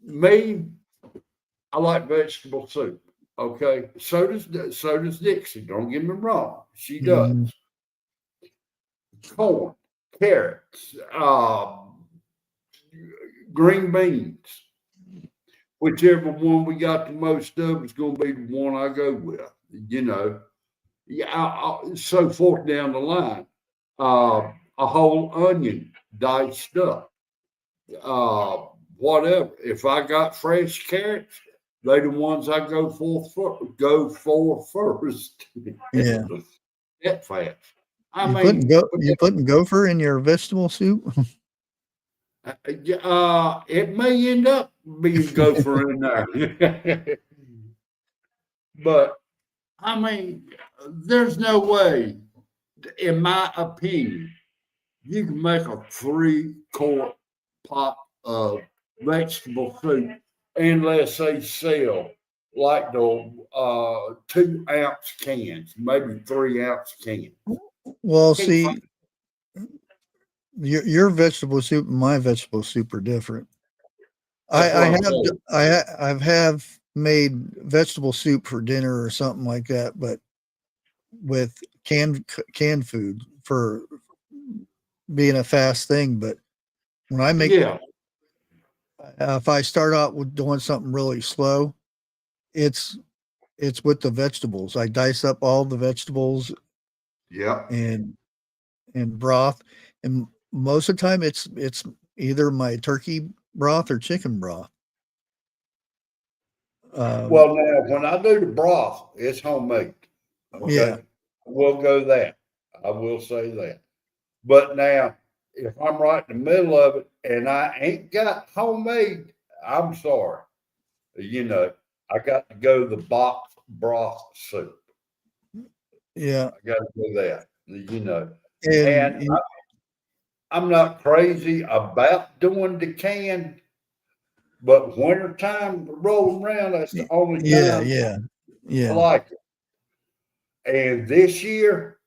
me, I like vegetable soup. Okay, so does Dixie. Don't get me wrong, she does. Mm, Corn, carrots, green beans, whichever one we got the most of is going to be the one I go with. You know, yeah, so forth down the line. A whole onion diced up. Whatever. If I got fresh carrots, they the ones I go for first. yeah. That fast. I You mean, putting gopher in your vegetable soup? it may end up being gopher in there, but I mean, there's no way, in my opinion, you can make a 3 quart pot of vegetable soup unless they sell like the 2 ounce cans, maybe 3 ounce cans. Well, Can't see, find- your vegetable soup and my vegetable soup are different. That's what I I'm have saying. I've made vegetable soup for dinner or something like that, but with canned food for being a fast thing. But when I make, Yeah, if I start out with doing something really slow, it's with the vegetables. I dice up all the vegetables yeah. and broth, and most of the time it's either my turkey broth or chicken broth. Well, now when I do the broth, it's homemade. Yeah, Okay, we'll go that. I will say that. But now, if I'm right in the middle of it and I ain't got homemade, I'm sorry. You know, I got to go the box broth soup. yeah, I got to do that. You know, and and I'm not crazy about doing the can, but wintertime rolling around, that's the only yeah, time yeah, I yeah. like it. And this year,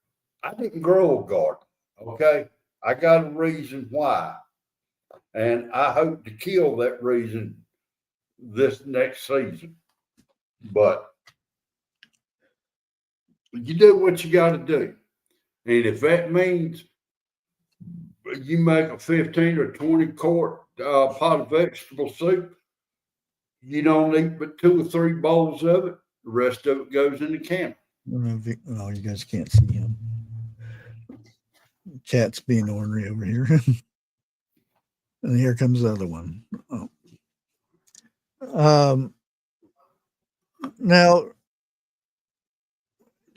I didn't grow a garden. Okay, I got a reason why, and I hope to kill that reason this next season. But you do what you got to do, and if that means you make a 15 or 20 quart pot of vegetable soup, you don't eat but 2 or 3 bowls of it. The rest of it goes in the can. Oh, you guys can't see him. Cat's being ornery over here. And here comes the other one. Oh. Now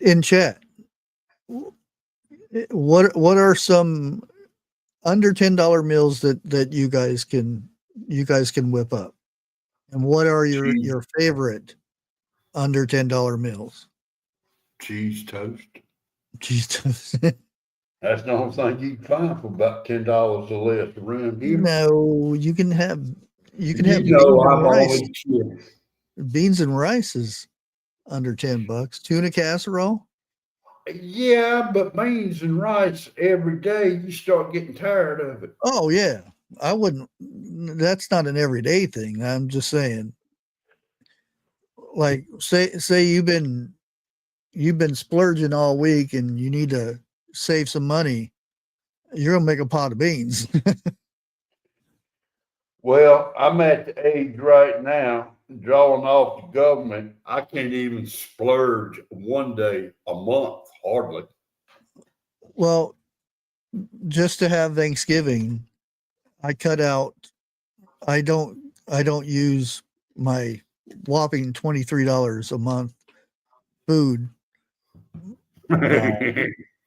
in chat, what are some under $10 meals that you guys can whip up, and what are Cheese, your favorite under $10 meals? cheese toast. Jesus. That's the only thing you can find for about $10 or less around here. No, you can have You beans know, and I'm rice. only kidding. Beans and rice is under $10. Tuna casserole. Yeah, but beans and rice every day, you start getting tired of it. Oh yeah, I wouldn't. That's not an everyday thing. I'm just saying. Like, say you've been splurging all week and you need to save some money. You're gonna make a pot of beans. Well, I'm at the age right now, drawing off the government. I can't even splurge one day a month, hardly. Well, just to have Thanksgiving, I cut out. I don't use my whopping $23 a month food uh,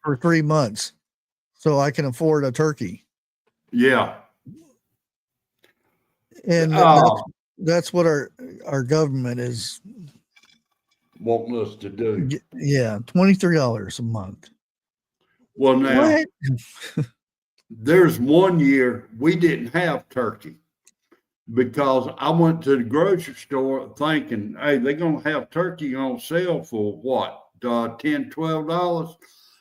for 3 months, so I can afford a turkey. Yeah. And that's what our government is Wanting us to do. Yeah, $23 a month. Well, now, What? there's one year we didn't have turkey because I went to the grocery store thinking, hey, they're going to have turkey on sale for what, $10, $12.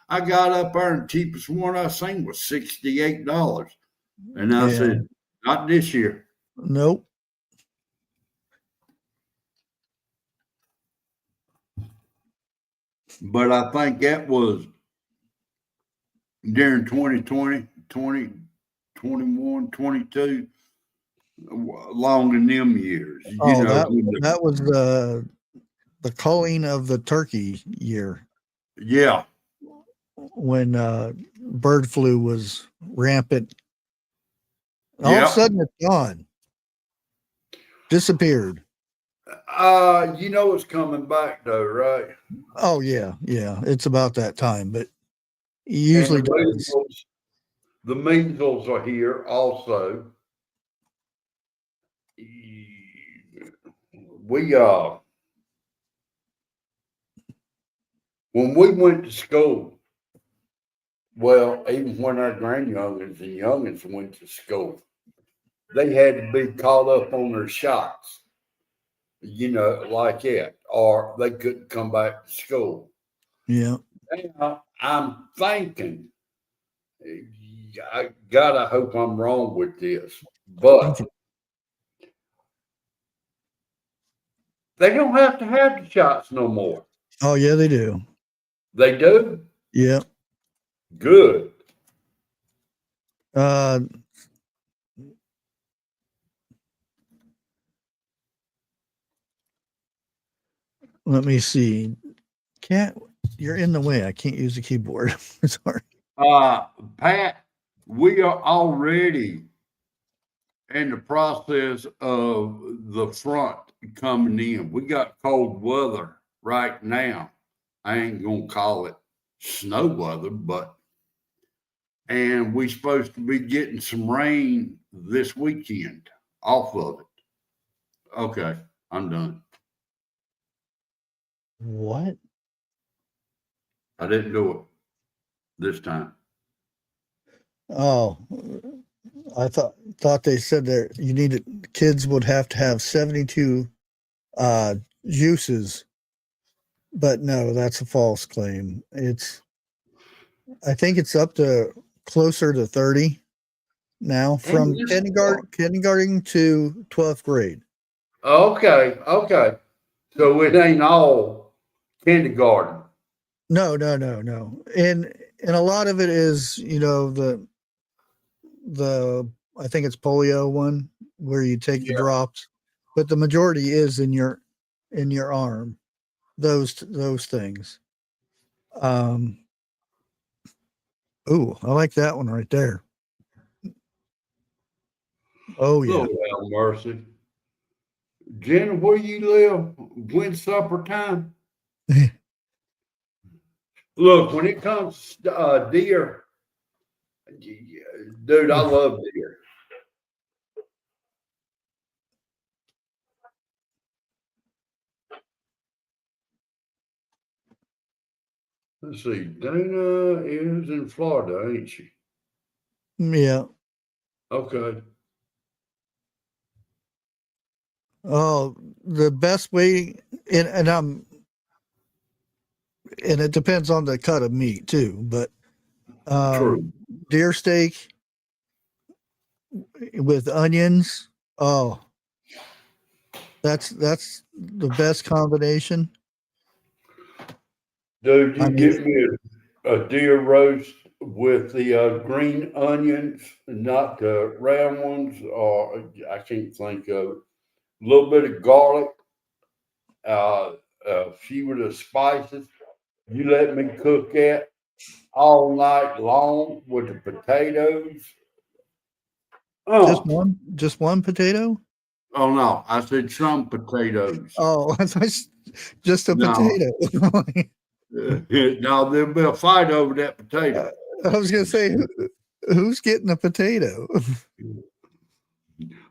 I got up there and the cheapest one I seen was $68. And I said, not this year. Nope. But I think that was during 2020, 2021, 22, long in them years. Oh, that was the culling of the turkey year. Yeah. When bird flu was rampant. All of a sudden it's gone. Disappeared. You know it's coming back though, right? Oh yeah. It's about that time, but usually the measles are here also. We when we went to school, well, even when our grandyoungins and youngins went to school, they had to be caught up on their shots, like that, or they couldn't come back to school. Yeah. Now, I'm thinking, I hope I'm wrong with this, but they don't have to have the shots no more. Oh yeah, they do. They do? Yeah. Good. Let me see. You're in the way. I can't use the keyboard. Sorry. Pat, we are already in the process of the front coming in. We got cold weather right now. I ain't gonna call it snow weather, and we're supposed to be getting some rain this weekend off of it. Okay, I'm done. What? I didn't do it this time. Oh, I thought they said there you needed kids would have to have 72 juices, but no, that's a false claim. I think it's up to closer to 30 now from kindergarten to 12th grade. Okay. So it ain't all kindergarten. No. And a lot of it is, the I think it's polio one where you take the drops, but the majority is in your arm. Those things. Ooh, I like that one right there. Oh yeah. Oh, mercy. Jen, where you live? When supper time? Look, when it comes to deer, dude, I love deer. Let's see. Dana is in Florida, ain't she? Yeah. Okay. Oh, the best way, and it depends on the cut of meat too, but True. deer steak with onions. Oh, that's the best combination. Dude, I you mean, get me a deer roast with the green onions, not the round ones, or I can't think of it. A little bit of garlic, a few of the spices. You let me cook that all night long with the potatoes. Oh, just one potato. oh no! I said some potatoes. Oh, just a No, potato. now there'll be a fight over that potato. I was gonna say, who's getting a potato?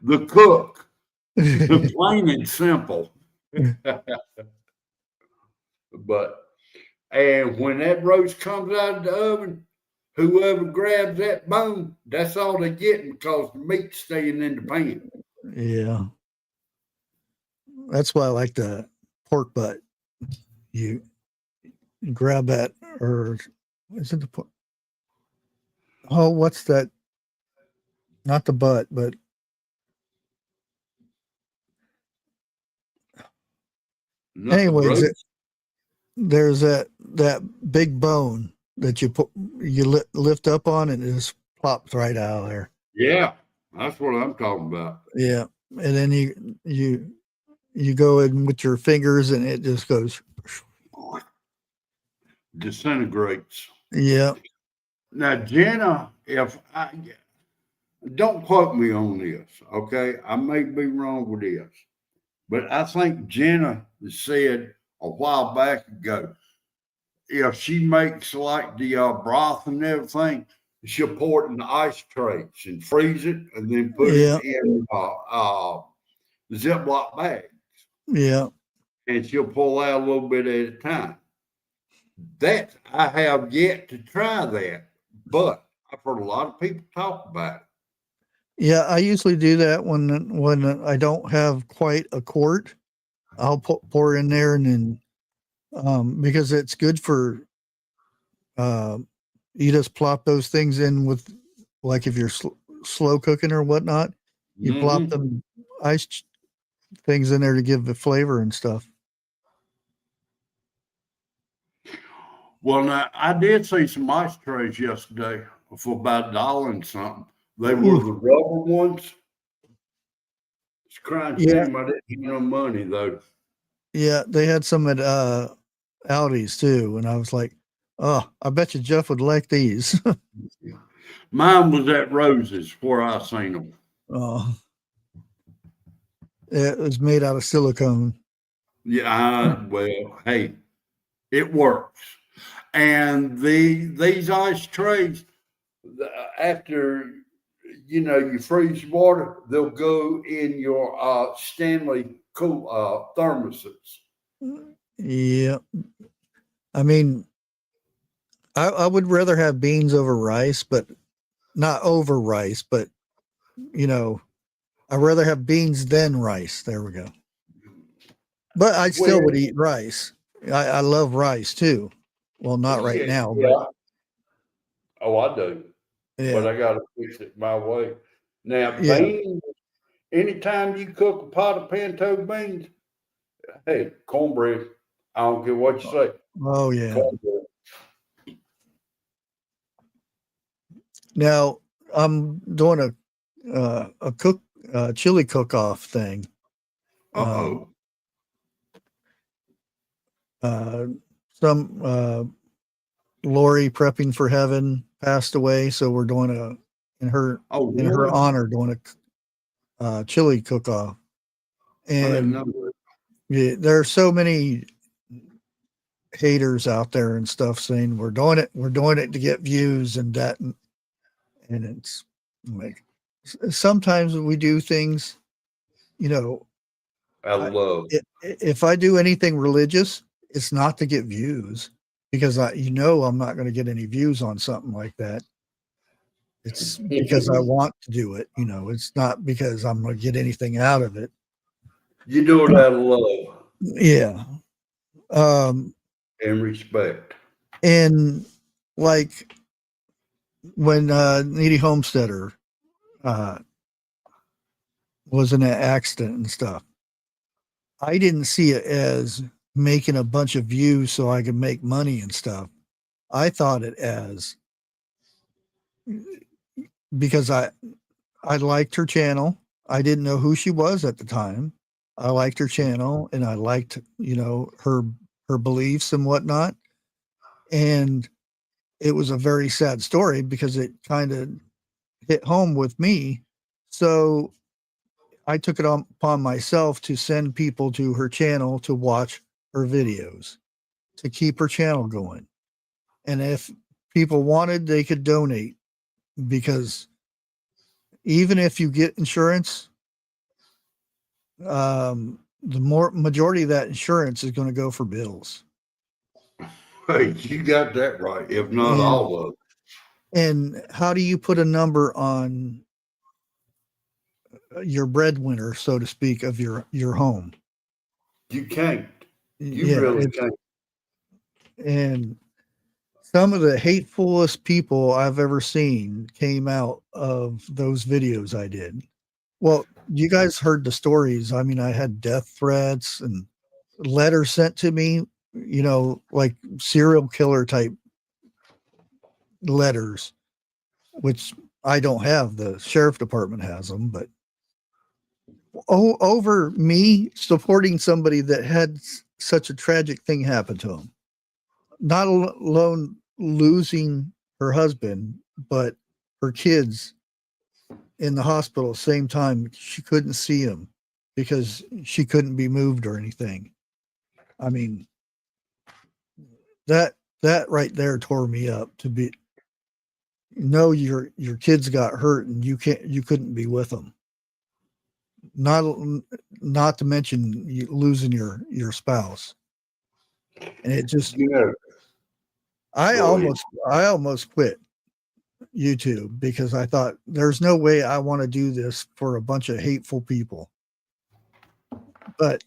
The cook, plain and simple. But and when that roast comes out of the oven, whoever grabs that bone, that's all they're getting because the meat's staying in the pan. Yeah, that's why I like the pork butt. You grab that, or is it the pork? Oh, what's that? Not the butt, but Not the anyways, roast. there's that big bone that you lift up on, and it just plops right out of there. Yeah, that's what I'm talking about. Yeah, and then you go in with your fingers, and it just goes. Disintegrates. Yeah, Now, Jenna, if I don't quote me on this, okay? I may be wrong with this, but I think Jenna said a while back ago, if she makes like the broth and everything, she'll pour it in the ice trays and freeze it, and then put it yeah, in Ziploc bag, yeah. and she'll pull out a little bit at a time. That I have yet to try that, but I've heard a lot of people talk about it. Yeah, I usually do that when I don't have quite a quart. I'll pour in there, and then because it's good for uh, you just plop those things in with, like, if you're slow cooking or whatnot, you plop Mm-hmm. them things in there to give the flavor and stuff. Well, now I did see some ice trays yesterday for about $1 and something. They were Ooh, the rubber ones. It's a crying yeah, shame I didn't get no money though. yeah. They had some at Aldi's too, and I was like, oh, I bet you Jeff would like these. Mine was at Rose's where I seen them. Oh, it was made out of silicone. Yeah, well, hey, it works. And these ice trays, after you freeze water, they'll go in your Stanley cool thermoses. Yeah, I mean, I would rather have beans over rice, but not over rice. But I'd rather have beans than rice. There we go. But I still would Well, eat rice. I love rice too. Well, not right yeah, now, but yeah. Oh, I do, but yeah, I got to fix it my way. Now, yeah. beans. Anytime you cook a pot of pinto beans, hey, cornbread. I don't care what you say. Oh yeah. Cornbread. Now I'm doing a chili cook off thing. Uh Um, oh. uh, some Lori prepping for heaven passed away, so we're doing Oh, in her really? honor doing a chili cook off. I didn't And know that. yeah, there are so many haters out there and stuff saying we're doing it to get views and that, and it's like sometimes we do things, you know, I love. if I do anything religious, it's not to get views, because I'm not going to get any views on something like that. It's because I want to do it. It's not because I'm going to get anything out of it. You do it out of love Yeah. Um, and respect. and like when Needy Homesteader was in an accident and stuff. I didn't see it as making a bunch of views so I could make money and stuff. I thought it as because I liked her channel. I didn't know who she was at the time. I liked her channel and I liked, her beliefs and whatnot. And it was a very sad story because it kind of hit home with me. So I took it upon myself to send people to her channel to watch her videos, to keep her channel going. And if people wanted, they could donate, because even if you get insurance, the majority of that insurance is going to go for bills. Hey, you got that right, if not And, all of it. and how do you put a number on your breadwinner, so to speak, of your home? You can't. You Yeah, really can't. and some of the hatefulest people I've ever seen came out of those videos I did. Well, you guys heard the stories. I mean, I had death threats and letters sent to me, like serial killer type letters, which I don't have. The sheriff department has them, but over me supporting somebody that had such a tragic thing happen to him. Not alone losing her husband, but her kids in the hospital same time. She couldn't see him because she couldn't be moved or anything. I mean, that right there tore me up. To be your kids got hurt and you couldn't be with them. Not to mention you losing your spouse. And it just, Yeah. I almost quit YouTube because I thought there's no way I want to do this for a bunch of hateful people. But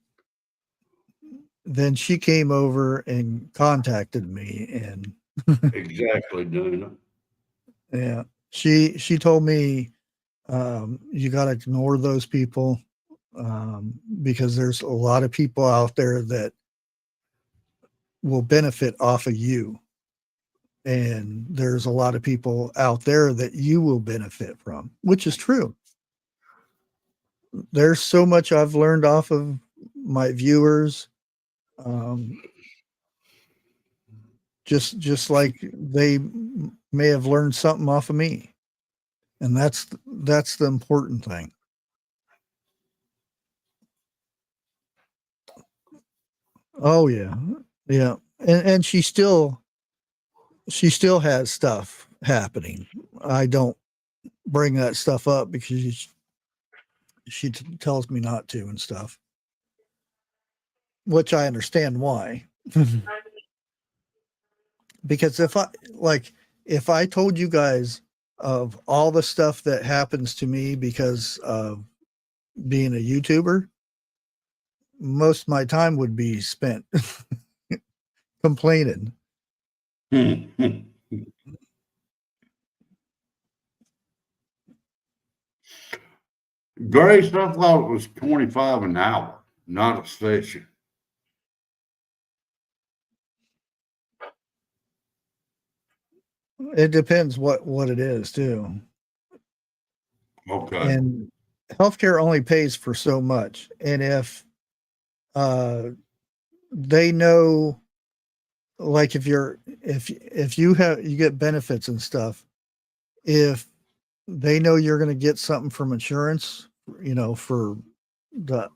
then she came over and contacted me, and Exactly, Dana. yeah, she told me, you got to ignore those people, because there's a lot of people out there that will benefit off of you. And there's a lot of people out there that you will benefit from, which is true. There's so much I've learned off of my viewers. Just like they may have learned something off of me. And that's the important thing. Oh yeah. Yeah. And she still has stuff happening. I don't bring that stuff up because she tells me not to and stuff, which I understand why. Because if I told you guys of all the stuff that happens to me because of being a YouTuber, most of my time would be spent complaining. Grace, I thought it was 25 an hour, not a session. It depends what it is too. Okay. And healthcare only pays for so much. And if they know, like if you get benefits and stuff, if they know you're going to get something from insurance, for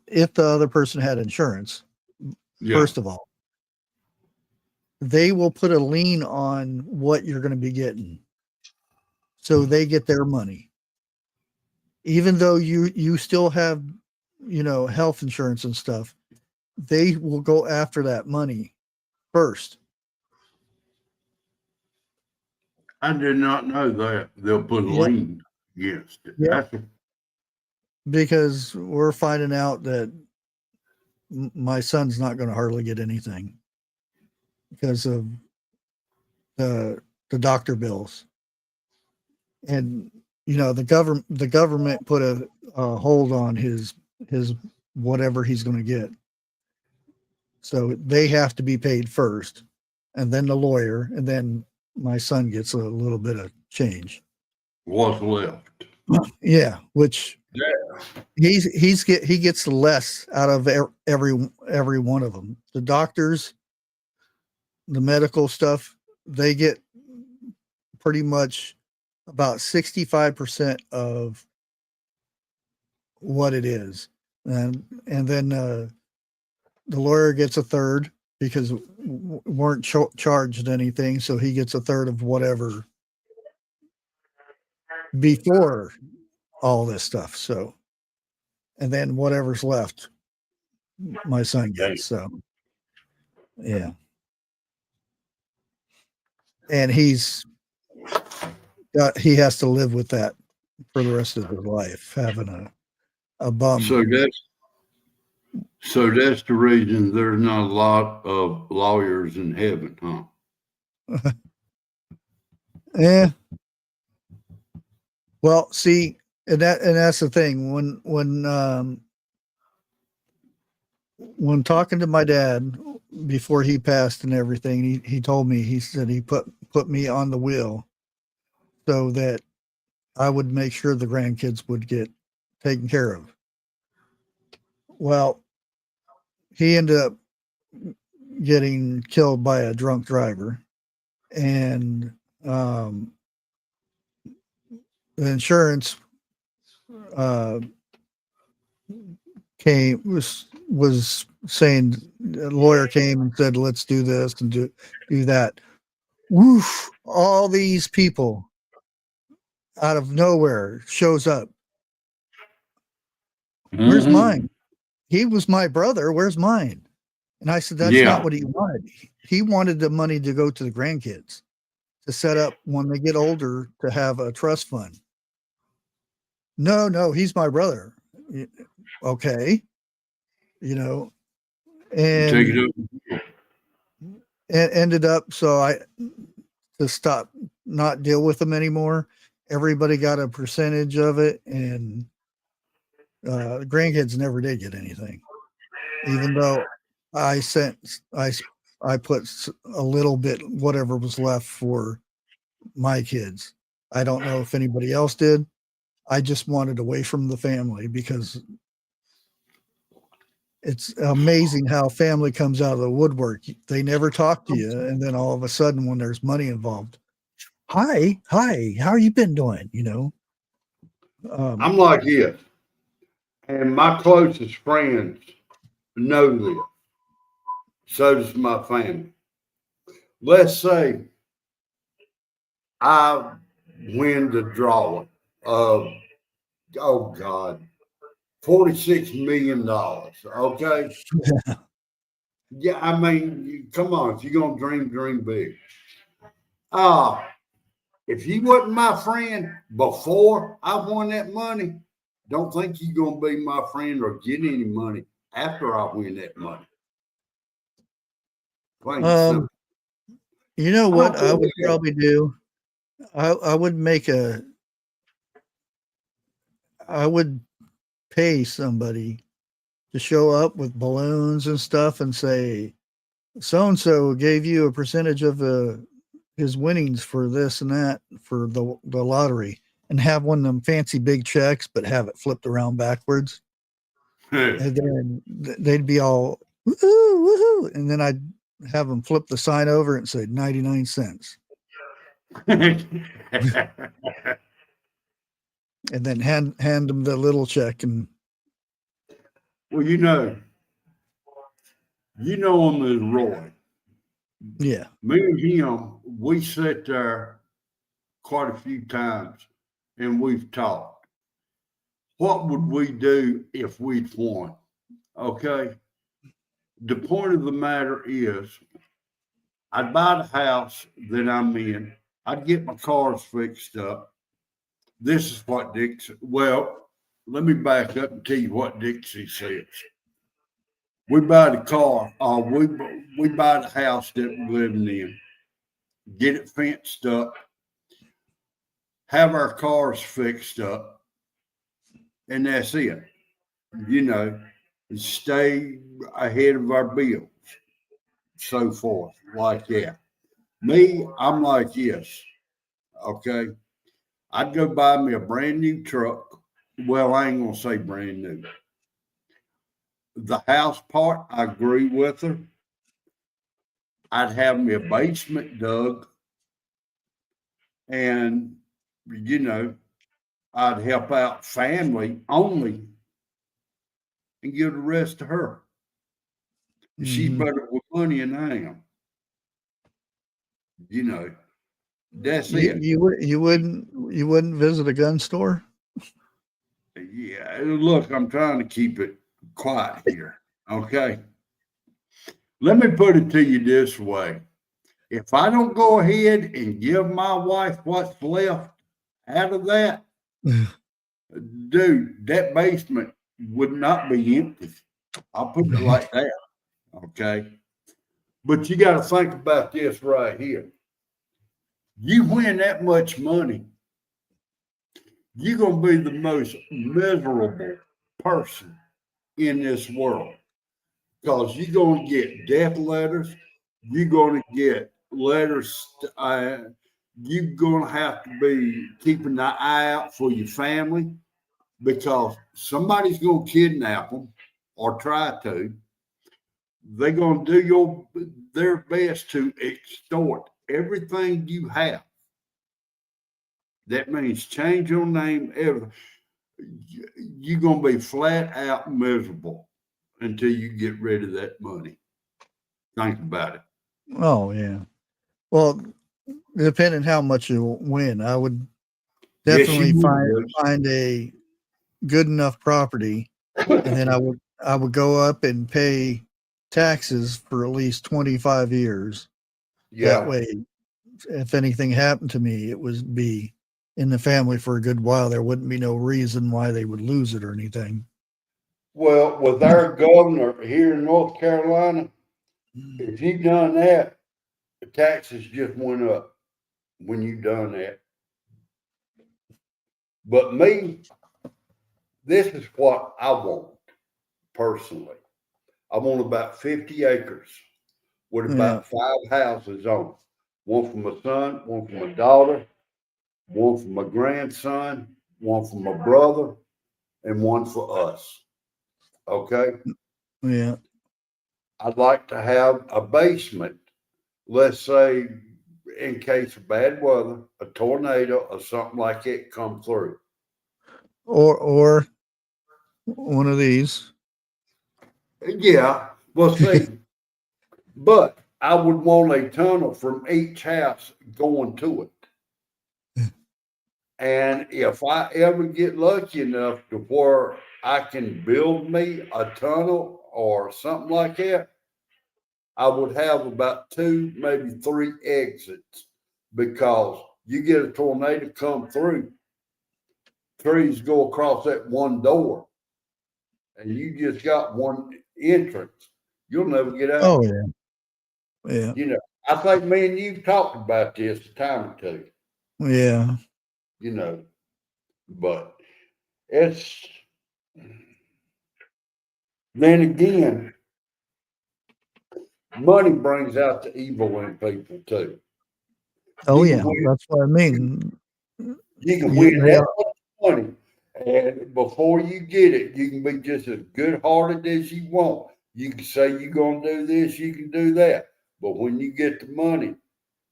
if the other person had insurance, first of all, they will put a lien on what you're going to be getting. So they get their money. Even though you still have, health insurance and stuff, they will go after that money first. I did not know that. They'll put a lien against it. Yep. Because we're finding out that my son's not going to hardly get anything because of the doctor bills. And the government put a hold on his whatever he's going to get. So they have to be paid first, and then the lawyer, and then my son gets a little bit of change. What's left? Yeah, which Yeah. he gets less out of every one of them. The doctors, the medical stuff, they get pretty much about 65% of what it is, and then the lawyer gets a third because weren't charged anything, so he gets a third of whatever before all this stuff. So, and then whatever's left, my son gets. So, yeah, and he has to live with that for the rest of his life, having a bum. So that's the reason there's not a lot of lawyers in heaven, huh? Yeah. Well, see, and that's the thing. When talking to my dad before he passed and everything, he told me, he said he put me on the wheel so that I would make sure the grandkids would get taken care of. Well, he ended up getting killed by a drunk driver, and the insurance was saying, a lawyer came and said, let's do this and do that. Woof, all these people out of nowhere shows up. Where's mine? He was my brother. Where's mine? And I said, that's not what he wanted. He wanted the money to go to the grandkids to set up when they get older to have a trust fund. No, he's my brother. Okay. And it ended up, so to stop, not deal with them anymore. Everybody got a percentage of it, and the grandkids never did get anything, even though I put a little bit, whatever was left, for my kids. I don't know if anybody else did. I just wanted away from the family, because it's amazing how family comes out of the woodwork. They never talk to you, and then all of a sudden, when there's money involved, hi, how you been doing? I'm like this, and my closest friends know this. So does my family. Let's say I win the drawing of, oh God, $46 million. Okay. Yeah, I mean, come on, if you're gonna dream big. If you wasn't my friend before I won that money, don't think you're gonna be my friend or get any money after I win that money. You know what I would probably do? I would pay somebody to show up with balloons and stuff and say, so-and-so gave you a percentage of his winnings for this and that, for the lottery, and have one of them fancy big checks, but have it flipped around backwards. And then they'd be all, woohoo, and then I'd have them flip the sign over and say 99 cents. And then hand them the little check. And well, on the Roy. Yeah. Me and him, we sat there quite a few times and we've talked. What would we do if we'd won? Okay. The point of the matter is, I'd buy the house that I'm in. I'd get my cars fixed up. This is what Dixie, well, let me back up and tell you what Dixie says. We buy the car, we buy the house that we're living in, get it fenced up, have our cars fixed up, and that's it. You know, stay ahead of our bills, so forth, like that. Me, I'm like this. Okay. I'd go buy me a brand new truck. Well, I ain't gonna say brand new. The house part, I agree with her. I'd have me a basement dug, and you know, I'd help out family only and give the rest to her. She's better with money than I am. You know, that's it. You wouldn't visit a gun store? Yeah, look, I'm trying to keep it quiet here. Okay. Let me put it to you this way. If I don't go ahead and give my wife what's left out of that, dude, that basement would not be empty. I'll put it like that. Okay. But you got to think about this right here. You win that much money, you're going to be the most miserable person in this world because you're going to get death letters. You're going to get letters. You're going to have to be keeping an eye out for your family because somebody's going to kidnap them or try to. They're going to do their best to extort everything you have. That means change your name, everything. You're going to be flat out miserable until you get rid of that money. Think about it. Oh, yeah. Well, depending how much you win, I would definitely find a good enough property, and then I would go up and pay taxes for at least 25 years. Yeah. That way, if anything happened to me, it would be in the family for a good while. There wouldn't be no reason why they would lose it or anything. Well, with our governor here in North Carolina, if you done that, the taxes just went up when you done that. But me, this is what I want personally. I want about 50 acres with about 5 houses on it. One for my son, one for my daughter, one for my grandson, one for my brother, and one for us. Okay? Yeah. I'd like to have a basement, let's say, in case of bad weather, a tornado or something like it come through. Or one of these. Yeah, we'll see. But I would want a tunnel from each house going to it. And if I ever get lucky enough to where I can build me a tunnel or something like that, I would have about 2, maybe 3 exits because you get a tornado come through, trees go across that one door, and you just got one entrance. You'll never get out. Oh, yeah. Yeah. You know, I think me and you talked about this a time or two. Yeah. You know, but it's then again, money brings out the evil in people too. Oh, yeah. That's what I mean. You can win that much money, and before you get it, you can be just as good-hearted as you want. You can say you're going to do this, you can do that, but when you get the money,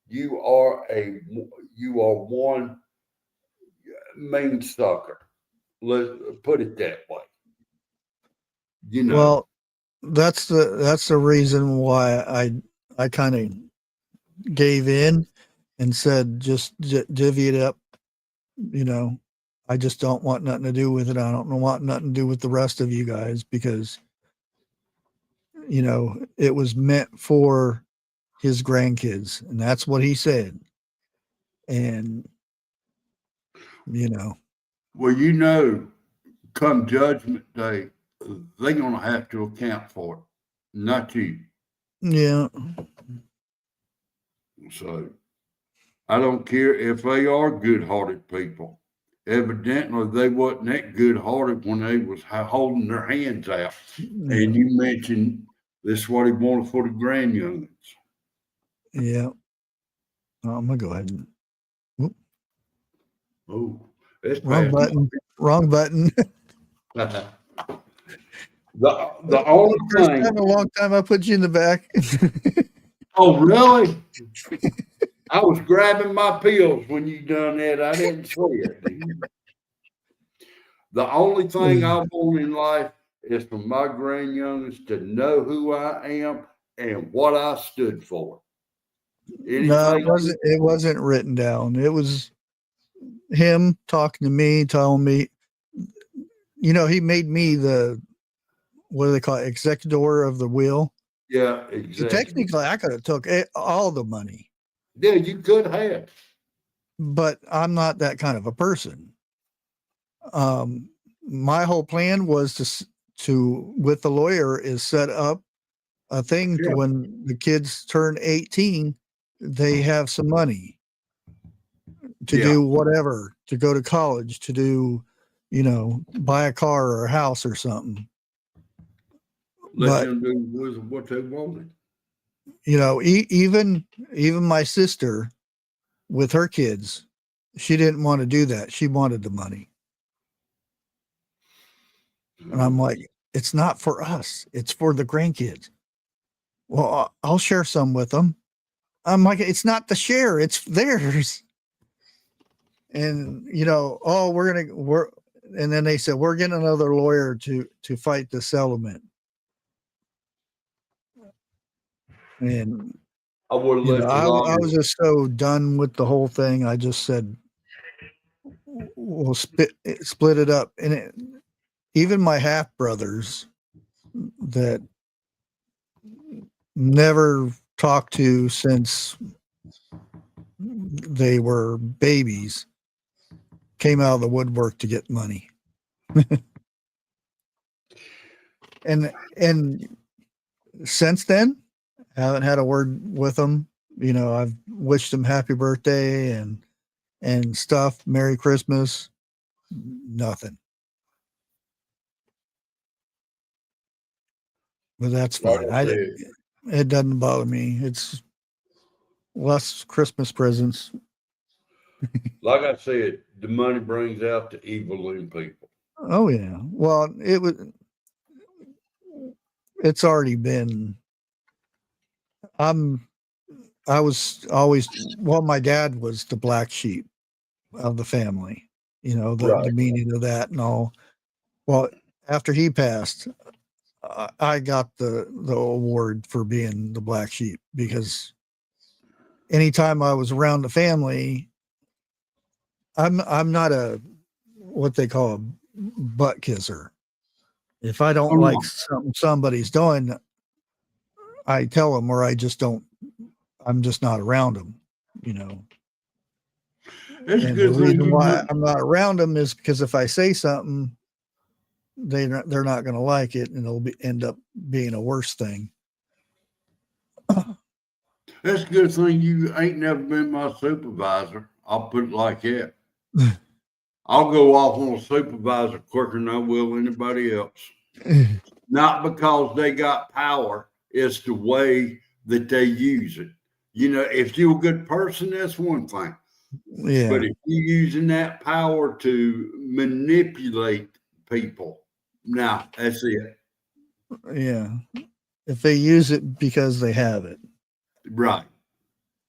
you are one mean sucker. Let's put it that way. You know. Well, that's the reason why I kind of gave in and said just divvy it up. You know, I just don't want nothing to do with it. I don't want nothing to do with the rest of you guys because, you know, it was meant for his grandkids, and that's what he said. And, you know. Well, you know, come Judgment Day, they're going to have to account for it, not you. Yeah. So I don't care if they are good-hearted people. Evidently, they wasn't that good-hearted when they was holding their hands out. And you mentioned this is what he wanted for the grandyoungins. Yeah. I'm gonna go ahead and. Whoop, Oh, it's wrong button. Wrong button. The only First thing. time in a long time I put you in the back. Oh, really? I was grabbing my pills when you done that. I didn't see it. The only thing I want in life is for my grandyoungins to know who I am and what I stood for. No, it wasn't written down. It was him talking to me, telling me, he made me the, what do they call it, executor of the will. Yeah, So exactly. technically I could have took all the money. Yeah, you could have. But I'm not that kind of a person. My whole plan was to with the lawyer is set up a thing to when the kids turn 18, they have some money to do whatever, to go to college, to do, buy a car or a house or something. Let them do what they wanted. Even my sister with her kids, she didn't want to do that. She wanted the money. And I'm like, it's not for us. It's for the grandkids. Well, I'll share some with them. I'm like, it's not the share, it's theirs. And and then they said, we're getting another lawyer to fight the settlement. And I would have I was just so done with the whole thing. I just said, we'll split it up. And even my half brothers that never talked to since they were babies came out of the woodwork to get money. and since then, I haven't had a word with them. I've wished them happy birthday and stuff, Merry Christmas, nothing. But that's fine. It doesn't bother me. It's less Christmas presents. Like I said, the money brings out the evil in people. Oh yeah. Well, it's already been. I was always, my dad was the black sheep of the family, the meaning of that and all. Well, after he passed, I got the award for being the black sheep because anytime I was around the family, I'm not what they call a butt kisser. If I don't like something somebody's doing, I tell them, or I'm just not around them, It's and good the reason why I'm not around them is because if I say something, they're not going to like it, and it'll end up being a worse thing. That's a good thing you ain't never been my supervisor. I'll put it like that. I'll go off on a supervisor quicker than I will anybody else. Not because they got power, it's the way that they use it. If you're a good person, that's one thing. Yeah. But if you're using that power to manipulate people, now that's it. Yeah. If they use it because they have it. Right.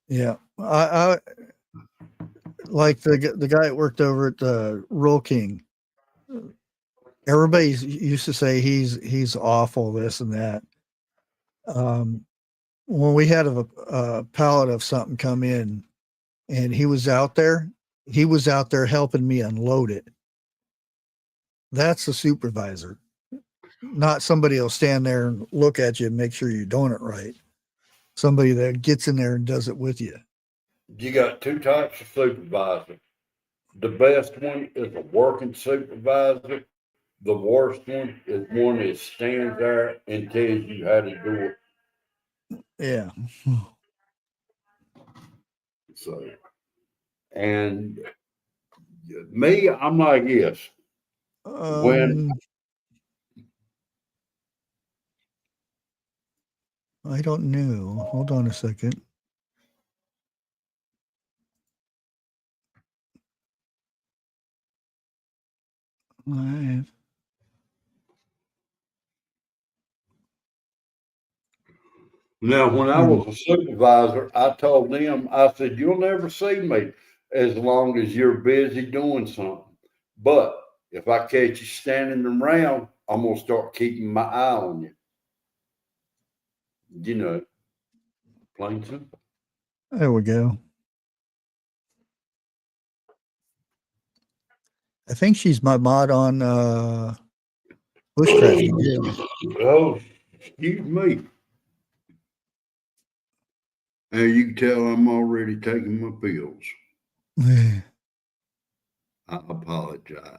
Yeah. I like the guy that worked over at the Roll King. Everybody used to say he's awful, this and that. When we had a pallet of something come in and he was out there helping me unload it. That's the supervisor, not somebody who'll stand there and look at you and make sure you're doing it right. Somebody that gets in there and does it with you. You got two types of supervisor. The best one is a working supervisor. The worst one is one that stands there and tells you how to do it. Yeah. So And me, I'm like this. When I don't know. Hold on a second. Live. Now, when I was a supervisor, I told them, I said, you'll never see me as long as you're busy doing something. But if I catch you standing around, I'm going to start keeping my eye on you. You know, plain simple. There we go. I think she's my mod on Bushcrafty. Oh, excuse me. And you can tell I'm already taking my pills. I apologize.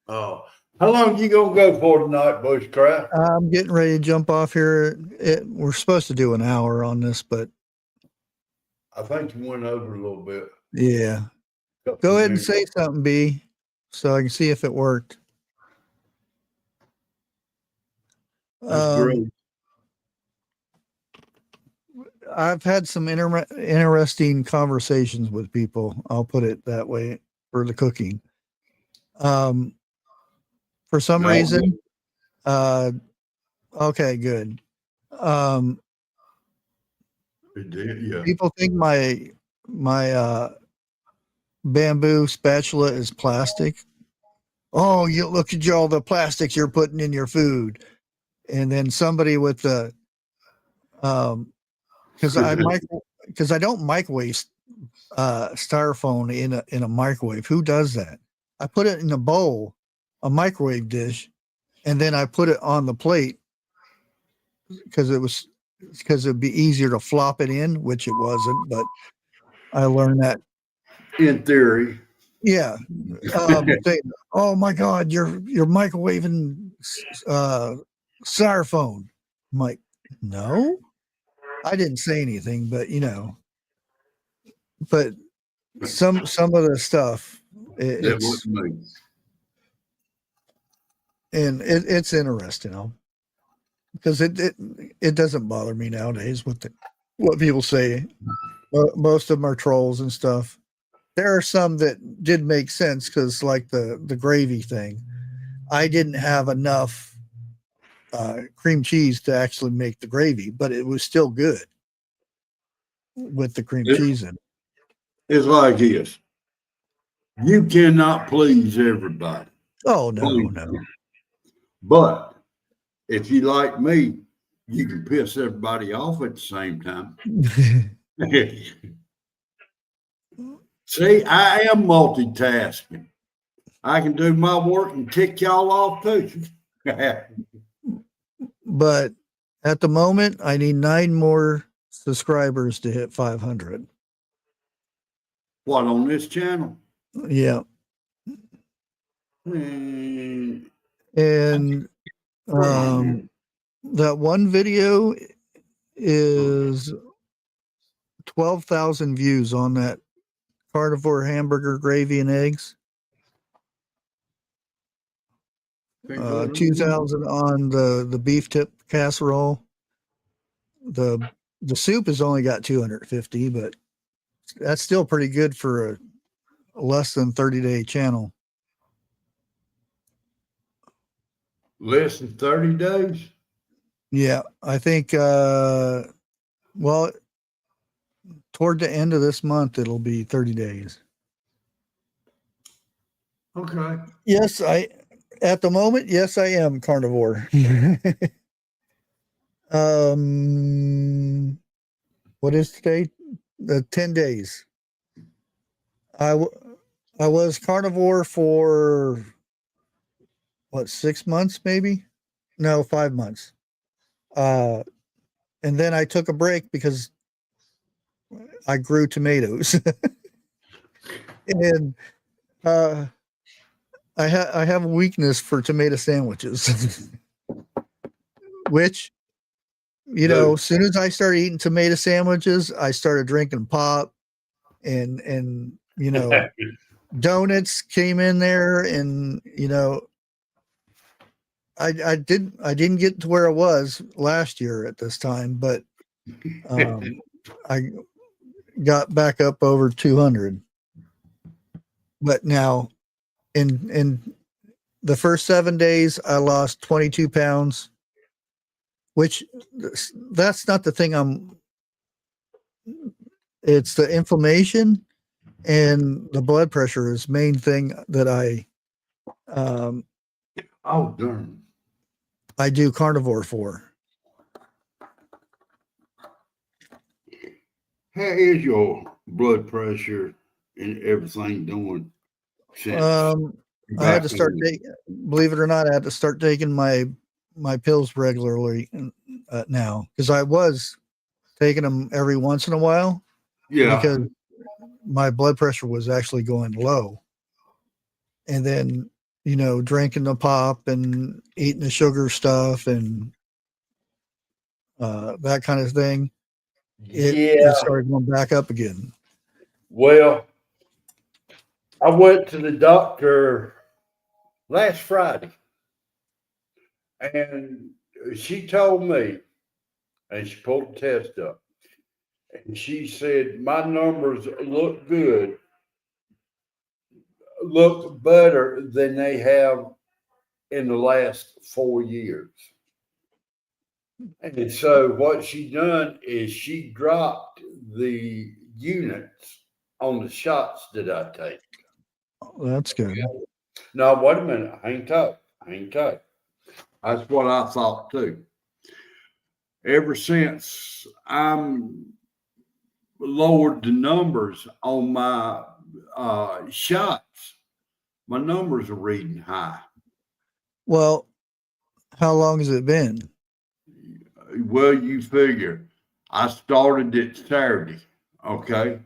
Oh, how long you gonna go for tonight, Bushcraft? I'm getting ready to jump off here. We're supposed to do an hour on this, but I think you went over a little bit. yeah. Go ahead and say something, B, so I can see if it worked. That's great. I've had some interesting conversations with people. I'll put it that way for the cooking. For some reason, okay, good. Yeah. People think my bamboo spatula is plastic. Oh, you look at all the plastics you're putting in your food. And then somebody with the because I don't microwave styrofoam in a microwave. Who does that? I put it in a bowl, a microwave dish, and then I put it on the plate because it'd be easier to flop it in, which it wasn't, but I learned that in theory. Yeah. Oh my God, you're microwaving styrofoam. I'm like, no, I didn't say anything, but but some of the stuff it's and it's interesting, because it doesn't bother me nowadays what people say. Most of them are trolls and stuff. There are some that did make sense because, like the gravy thing, I didn't have enough cream cheese to actually make the gravy, but it was still good with the cream cheese in it. It's like this. You cannot please everybody. Oh, no. But if you like me, you can piss everybody off at the same time. See, I am multitasking. I can do my work and tick y'all off too. But at the moment, I need 9 more subscribers to hit 500. What, on this channel? Yeah. And that one video is 12,000 views on that carnivore hamburger gravy and eggs. 2,000 on the beef tip casserole. The soup has only got 250, but that's still pretty good for a less than 30-day channel. Less than 30 days? Yeah, I think well, toward the end of this month it'll be 30 days. Okay. Yes, at the moment, yes, I am carnivore. What is today? 10 days. I was carnivore for what, 6 months, maybe? No, 5 months. And then I took a break because I grew tomatoes. And I have a weakness for tomato sandwiches. Which, as soon as I started eating tomato sandwiches, I started drinking pop, and donuts came in there, and I didn't get to where I was last year at this time, but I got back up over 200. But now in the first 7 days, I lost 22 pounds, which that's not the thing. It's the inflammation and the blood pressure is main thing that Oh, darn. I do carnivore for. How is your blood pressure and everything doing? I had to start believe it or not, I had to start taking my pills regularly now, because I was taking them every once in a while. Yeah. Because my blood pressure was actually going low. And then, drinking the pop and eating the sugar stuff and that kind of thing. It started going back up again. Well, I went to the doctor last Friday, and she told me, and she pulled the test up, and she said, my numbers look good, look better than they have in the last 4 years. And so what she done is she dropped the units on the shots that I take. Oh, that's good. Now, wait a minute. Hang tight. That's what I thought too. Ever since I'm lowered the numbers on my shots, my numbers are reading high. Well, how long has it been? Well, you figure I started it Saturday. Okay.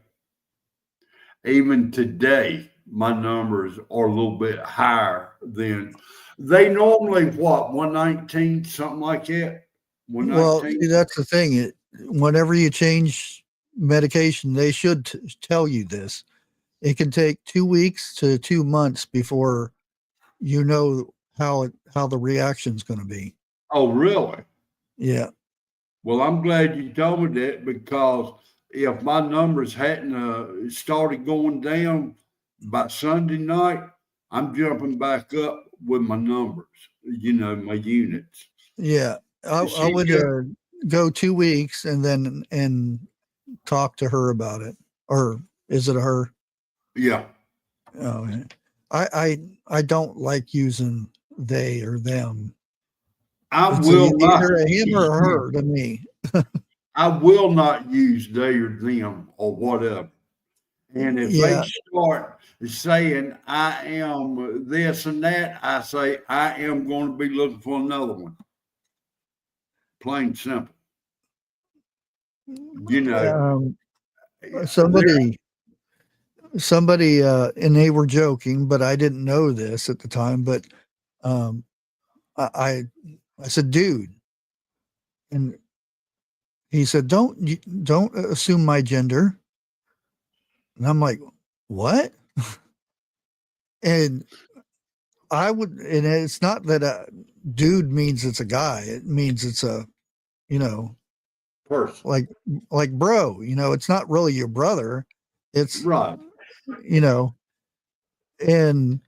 Even today, my numbers are a little bit higher than they normally, 119, something like that. Well, see, that's the thing. Whenever you change medication, they should tell you this. It can take 2 weeks to 2 months before you know how the reaction's going to be. Oh, really? Yeah. Well, I'm glad you told me that, because if my numbers hadn't started going down by Sunday night, I'm jumping back up with my numbers, my units. Yeah. I would go 2 weeks and talk to her about it. Or is it a her? Yeah. Oh, I don't like using they or them. It's either a him or a her to me. I will not use they or them or whatever. And if they start saying I am this and that, I say I am going to be looking for another one. Plain simple. Somebody and they were joking, but I didn't know this at the time, but I said, dude, and he said, don't assume my gender. And I'm like, what? And and it's not that a dude means it's a guy. It means it's a, person. Like bro, it's not really your brother. It's right. And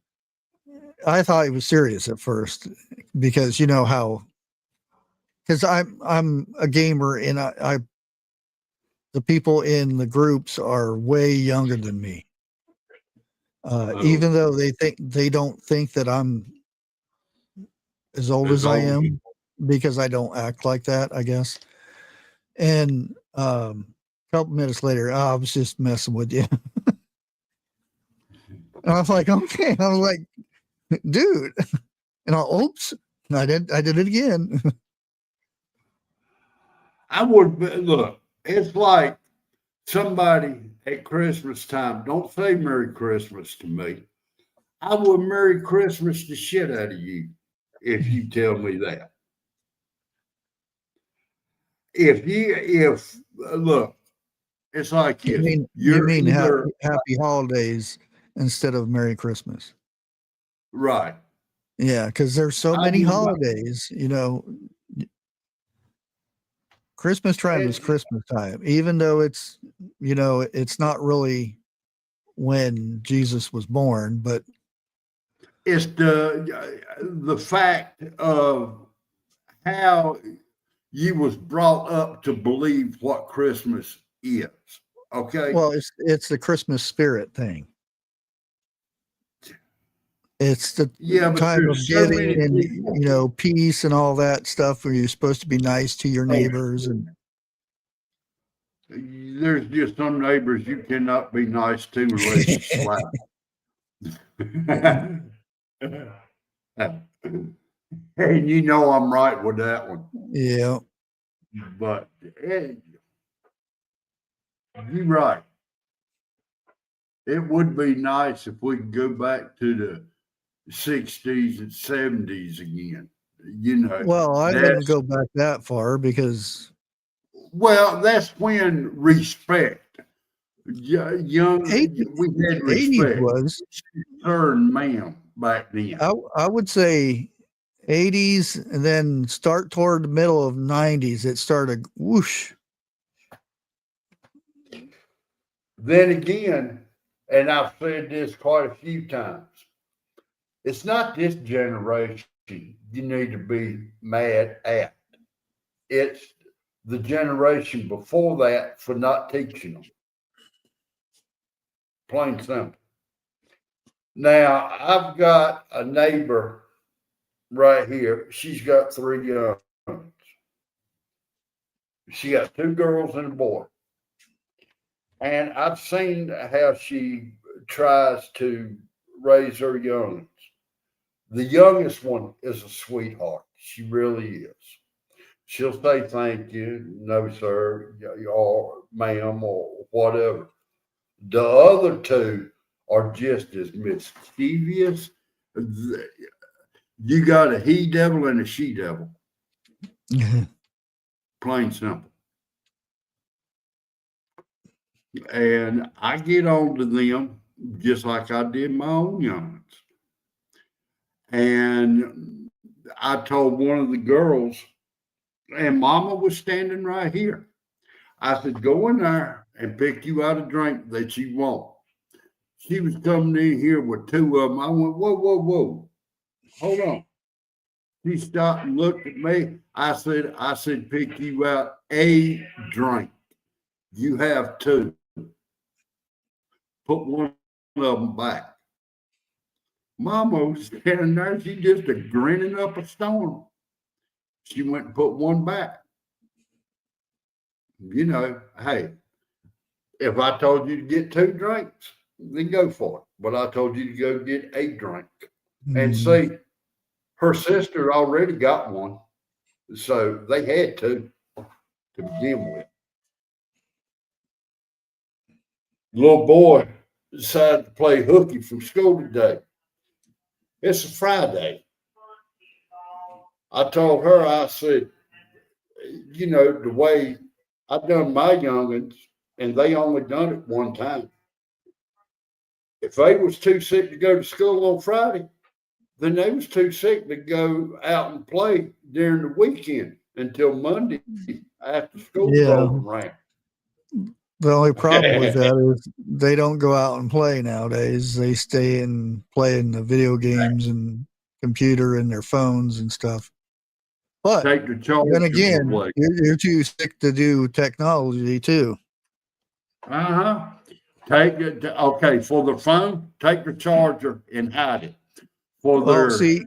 I thought he was serious at first, because because I'm a gamer, and I the people in the groups are way younger than me. Even though they don't think that I'm as old as I am, because I don't act like that, I guess. And a couple minutes later, I was just messing with you. And I was like, okay. I was like, dude. And oops. I did it again. I would look, it's like somebody at Christmas time, don't say Merry Christmas to me. I will Merry Christmas the shit out of you if you tell me that. Look, It's like You this. mean You're either happy holidays instead of Merry Christmas? right. Yeah, because there's so I many do not. holidays. Christmas time is And Christmas time, even though it's not really when Jesus was born, but it's the fact of how you was brought up to believe what Christmas is. Okay. well, it's the Christmas spirit thing. It's the Yeah, but time of there's so giving many and people. peace and all that stuff where you're supposed to be nice to your Oh, neighbors and there's just some neighbors you cannot be nice to unless you slap. And you know I'm right with that one. yeah. But you're right. It would be nice if we could go back to the 60s and 70s again. Well, I wouldn't That's go back that far because that's when respect. Young, 80, we had 80s respect. was Sir and ma'am back then. I would say 80s and then start toward the middle of 90s it started whoosh. Then again, and I've said this quite a few times, it's not this generation you need to be mad at. It's the generation before that for not teaching them. Plain simple. Now, I've got a neighbor right here. She's got 3 young ones. She got 2 girls and a boy. And I've seen how she tries to raise her young ones. The youngest one is a sweetheart. She really is. She'll say thank you, no sir, or ma'am, or whatever. The other 2 are just as mischievous. You got a he devil and a she devil. Plain simple. And I get on to them just like I did my own youngins. And I told one of the girls, and mama was standing right here. I said, go in there and pick you out a drink that you want. She was coming in here with 2 of them. I went, whoa, whoa, whoa. Hold on. She stopped and looked at me. I said, pick you out a drink. You have 2. Put one of them back. Mama was standing there. She just a grinning up a storm. She went and put one back. Hey, if I told you to get 2 drinks, then go for it. But I told you to go get a drink. And see, her sister already got one. So they had 2 to begin with. Little boy decided to play hooky from school today. It's a Friday. I told her, I said, the way I've done my youngins, and they only done it one time. If they was too sick to go to school on Friday, then they was too sick to go out and play during the weekend until Monday after school rolled around. The only problem with that is they don't go out and play nowadays. They stay and play in the video games and computer and their phones and stuff. But then again, you're too sick to do technology too. Take it. Okay, for the phone, take the charger and hide it. See,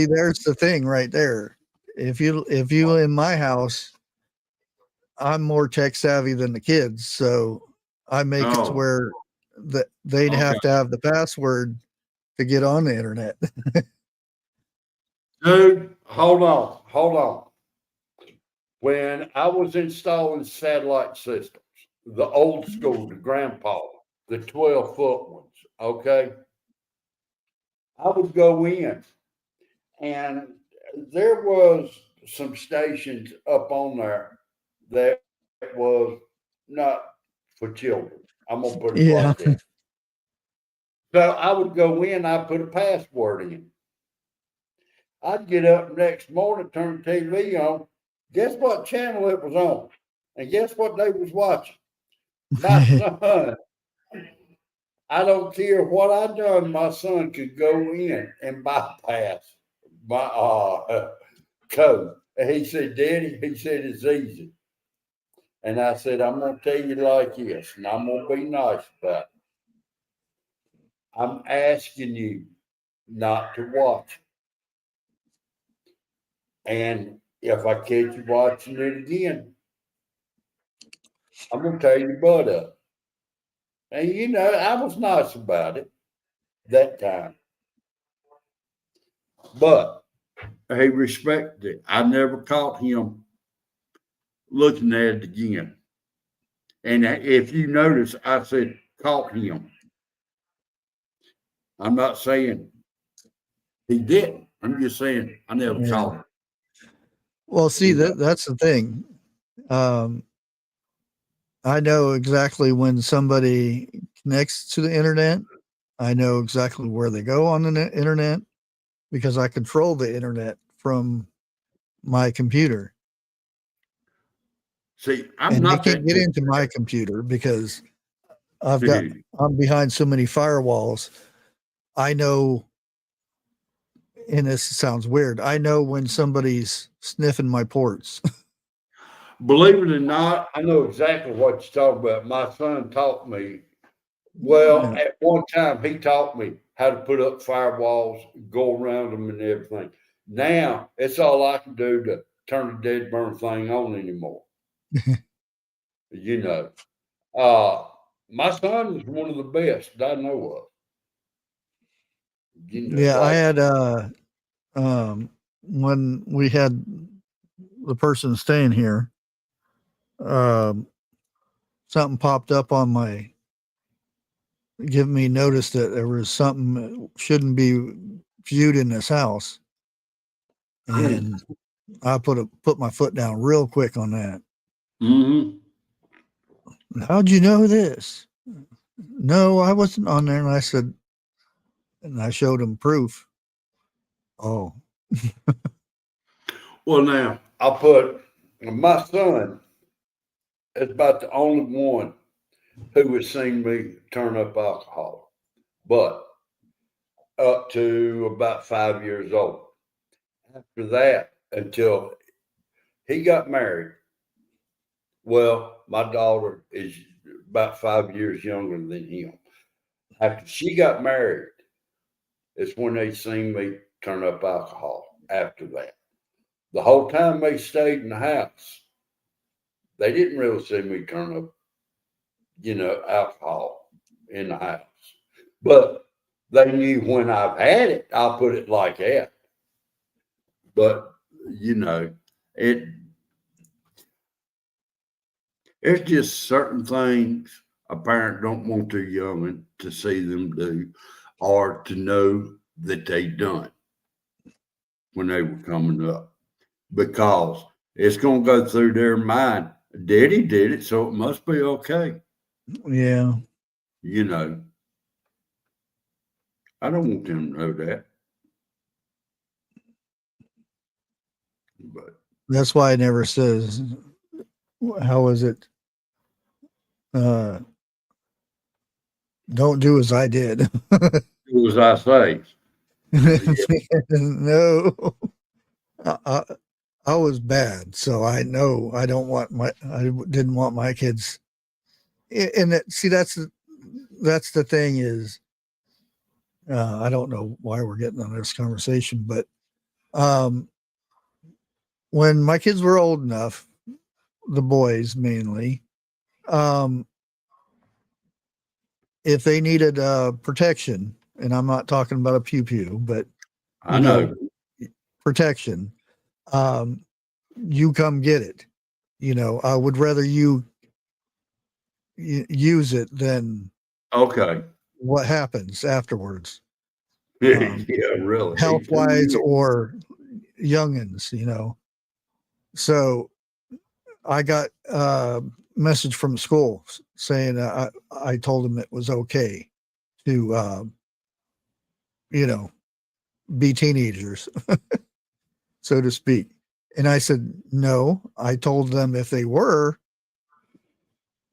there's the thing right there. If you in my house, I'm more tech savvy than the kids, so I make it to where that they'd have to have the password to get on the internet. Dude, hold on. When I was installing satellite systems, the old school, the grandpa, the 12-foot ones, okay, I would go in and there was some stations up on there that was not for children. I'm gonna put it Yeah. like that. So I would go in, I put a password in. I'd get up next morning, turn the TV on. Guess what channel it was on? And guess what they was watching? My son. I don't care what I done, my son could go in and bypass my code. And he said, Daddy, he said, it's easy. And I said, I'm going to tell you like this, and I'm going to be nice about it. I'm asking you not to watch it. And if I catch you watching it again, I'm going to tear your butt up. And, you know, I was nice about it that time. But he respected it. I never caught him looking at it again. And if you notice, I said, caught him. I'm not saying he didn't. I'm just saying I never caught him. Well, see, that's the thing. I know exactly when somebody connects to the internet. I know exactly where they go on the internet because I control the internet from my computer. See, they can't get into my computer because I'm behind so many firewalls. I know, and this sounds weird, I know when somebody's sniffing my ports. Believe it or not, I know exactly what you're talking about. My son taught me. Well, at one time, he taught me how to put up firewalls, go around them and everything. Now, it's all I can do to turn the dead burn thing on anymore. You know, my son is one of the best I know of. You know, I had, when we had the person staying here, something popped up on my, giving me notice that there was something that shouldn't be viewed in this house. And I put my foot down real quick on that. Mm-hmm. How'd you know this? No, I wasn't on there. And I said, and I showed him proof. Oh. Well, now I put my son is about the only one who has seen me turn up alcohol, but up to about 5 years old. After that, until he got married, well, my daughter is about 5 years younger than him. After she got married, it's when they seen me turn up alcohol. After that, the whole time they stayed in the house, they didn't really see me turn up, you know, alcohol in the house. But they knew when I've had it, I'll put it like that. But, you know, it's just certain things a parent don't want their young'un to see them do or to know that they done when they were coming up, because it's going to go through their mind. Daddy did it, so it must be okay. Yeah. You know, I don't want them to know that. But that's why it never says, how is it? Don't do as I did. do as I say. No, I was bad, so I know I didn't want my kids. And see, that's the thing is, I don't know why we're getting on this conversation, but when my kids were old enough, the boys mainly, if they needed protection, and I'm not talking about a pew pew, but I know protection, you come get it. You know, I would rather you use it than what happens afterwards. Yeah, really. Health wise or youngins, you know. So I got message from school saying I told them it was okay to, be teenagers, so to speak. And I said, no, I told them if they were,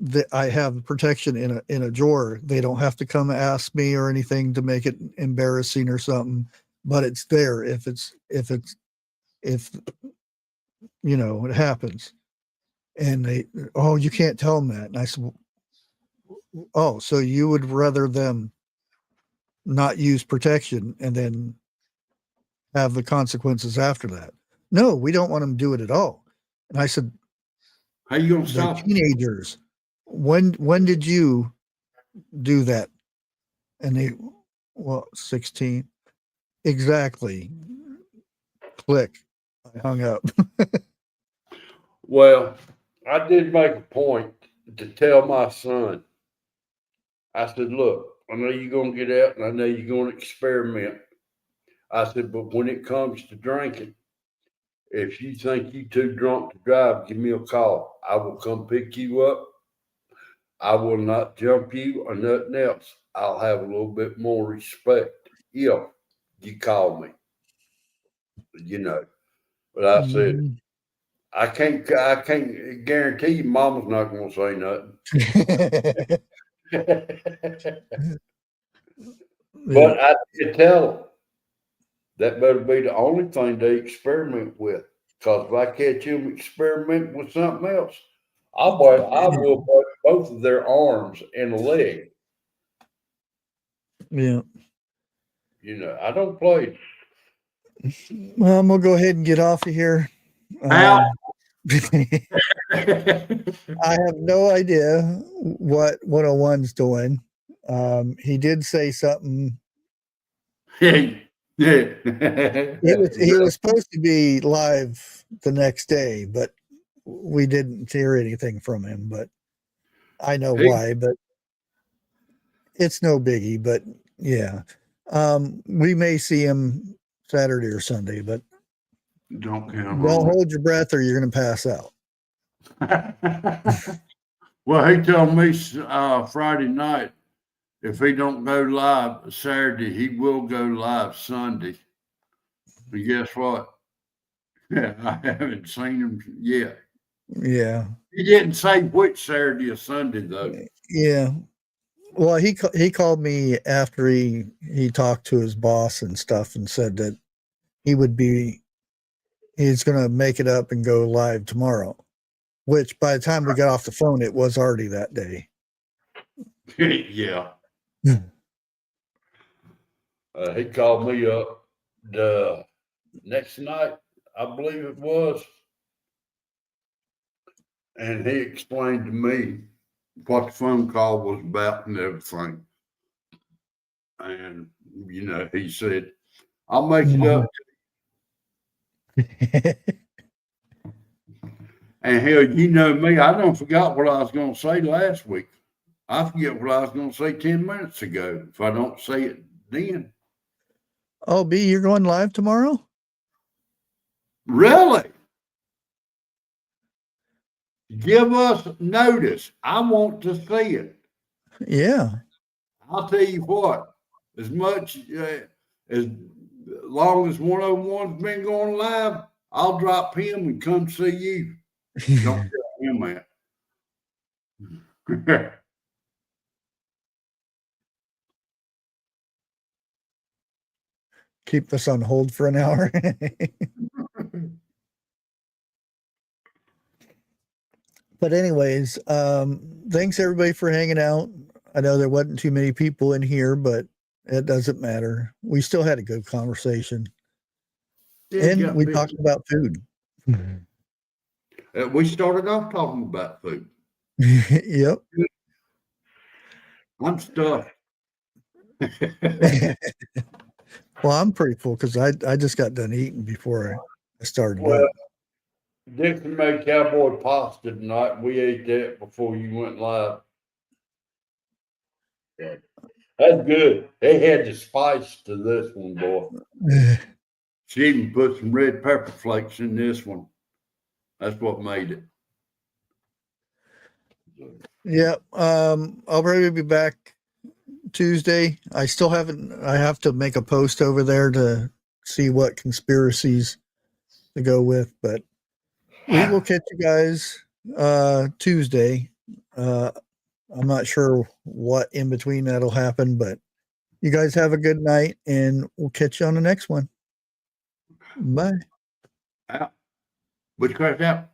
that I have protection in a drawer. They don't have to come ask me or anything to make it embarrassing or something, but it's there if it happens. And they, oh, you can't tell them that. And I said, oh, so you would rather them not use protection and then have the consequences after that? No, we don't want them to do it at all. And I said, how you gonna they're stop? teenagers. When did you do that? And they, well, 16. Exactly. Click. I hung up. Well, I did make a point to tell my son. I said, look, I know you're going to get out and I know you're going to experiment. I said, but when it comes to drinking, if you think you're too drunk to drive, give me a call. I will come pick you up. I will not jump you or nothing else. I'll have a little bit more respect if you call me. But I said, I can't guarantee you mama's not going to say nothing. But I did tell them that better be the only thing they experiment with. Because if I catch them experimenting with something else, I will break both of their arms and a leg. Yeah. I don't play. Well, I'm gonna go ahead and get off of here. How? I have no idea what 101's doing. He did say something. He was supposed to be live the next day, but we didn't hear anything from him. But I know why. But it's no biggie. But yeah, we may see him Saturday or Sunday. But don't hold your breath, or you're going to pass out. Well, he told me Friday night if he don't go live Saturday, he will go live Sunday. And guess what? I haven't seen him yet. Yeah. He didn't say which Saturday or Sunday though. Yeah. Well, he called me after he talked to his boss and stuff and said that he's going to make it up and go live tomorrow, which by the time we got off the phone, it was already that day. Yeah. He called me up the next night, I believe it was, and he explained to me what the phone call was about and everything. And, he said, I'll make it up. And hell, me, I don't forgot what I was going to say last week. I forget what I was going to say 10 minutes ago if I don't say it then. Oh, B, you're going live tomorrow? Really? Give us notice. I want to see it. Yeah. I'll tell you what, as long as 101's been going live, I'll drop him and come see you. Don't tell him that. Keep this on hold for an hour. But anyways, thanks everybody for hanging out. I know there wasn't too many people in here, but it doesn't matter. We still had a good conversation. And we talked about food. We started off talking about food. Yep. I'm stuffed. Well, I'm pretty full because I just got done eating before I started. Well, Dixon made cowboy pasta tonight. We ate that before you went live. Yeah. That's good. They had the spice to this one, boy. She even put some red pepper flakes in this one. That's what made it. Yeah. I'll probably be back Tuesday. I still haven't, I have to make a post over there to see what conspiracies to go with, but we will catch you guys Tuesday. I'm not sure what in between that'll happen, but you guys have a good night and we'll catch you on the next one. Bye. Out. Bushcraft out.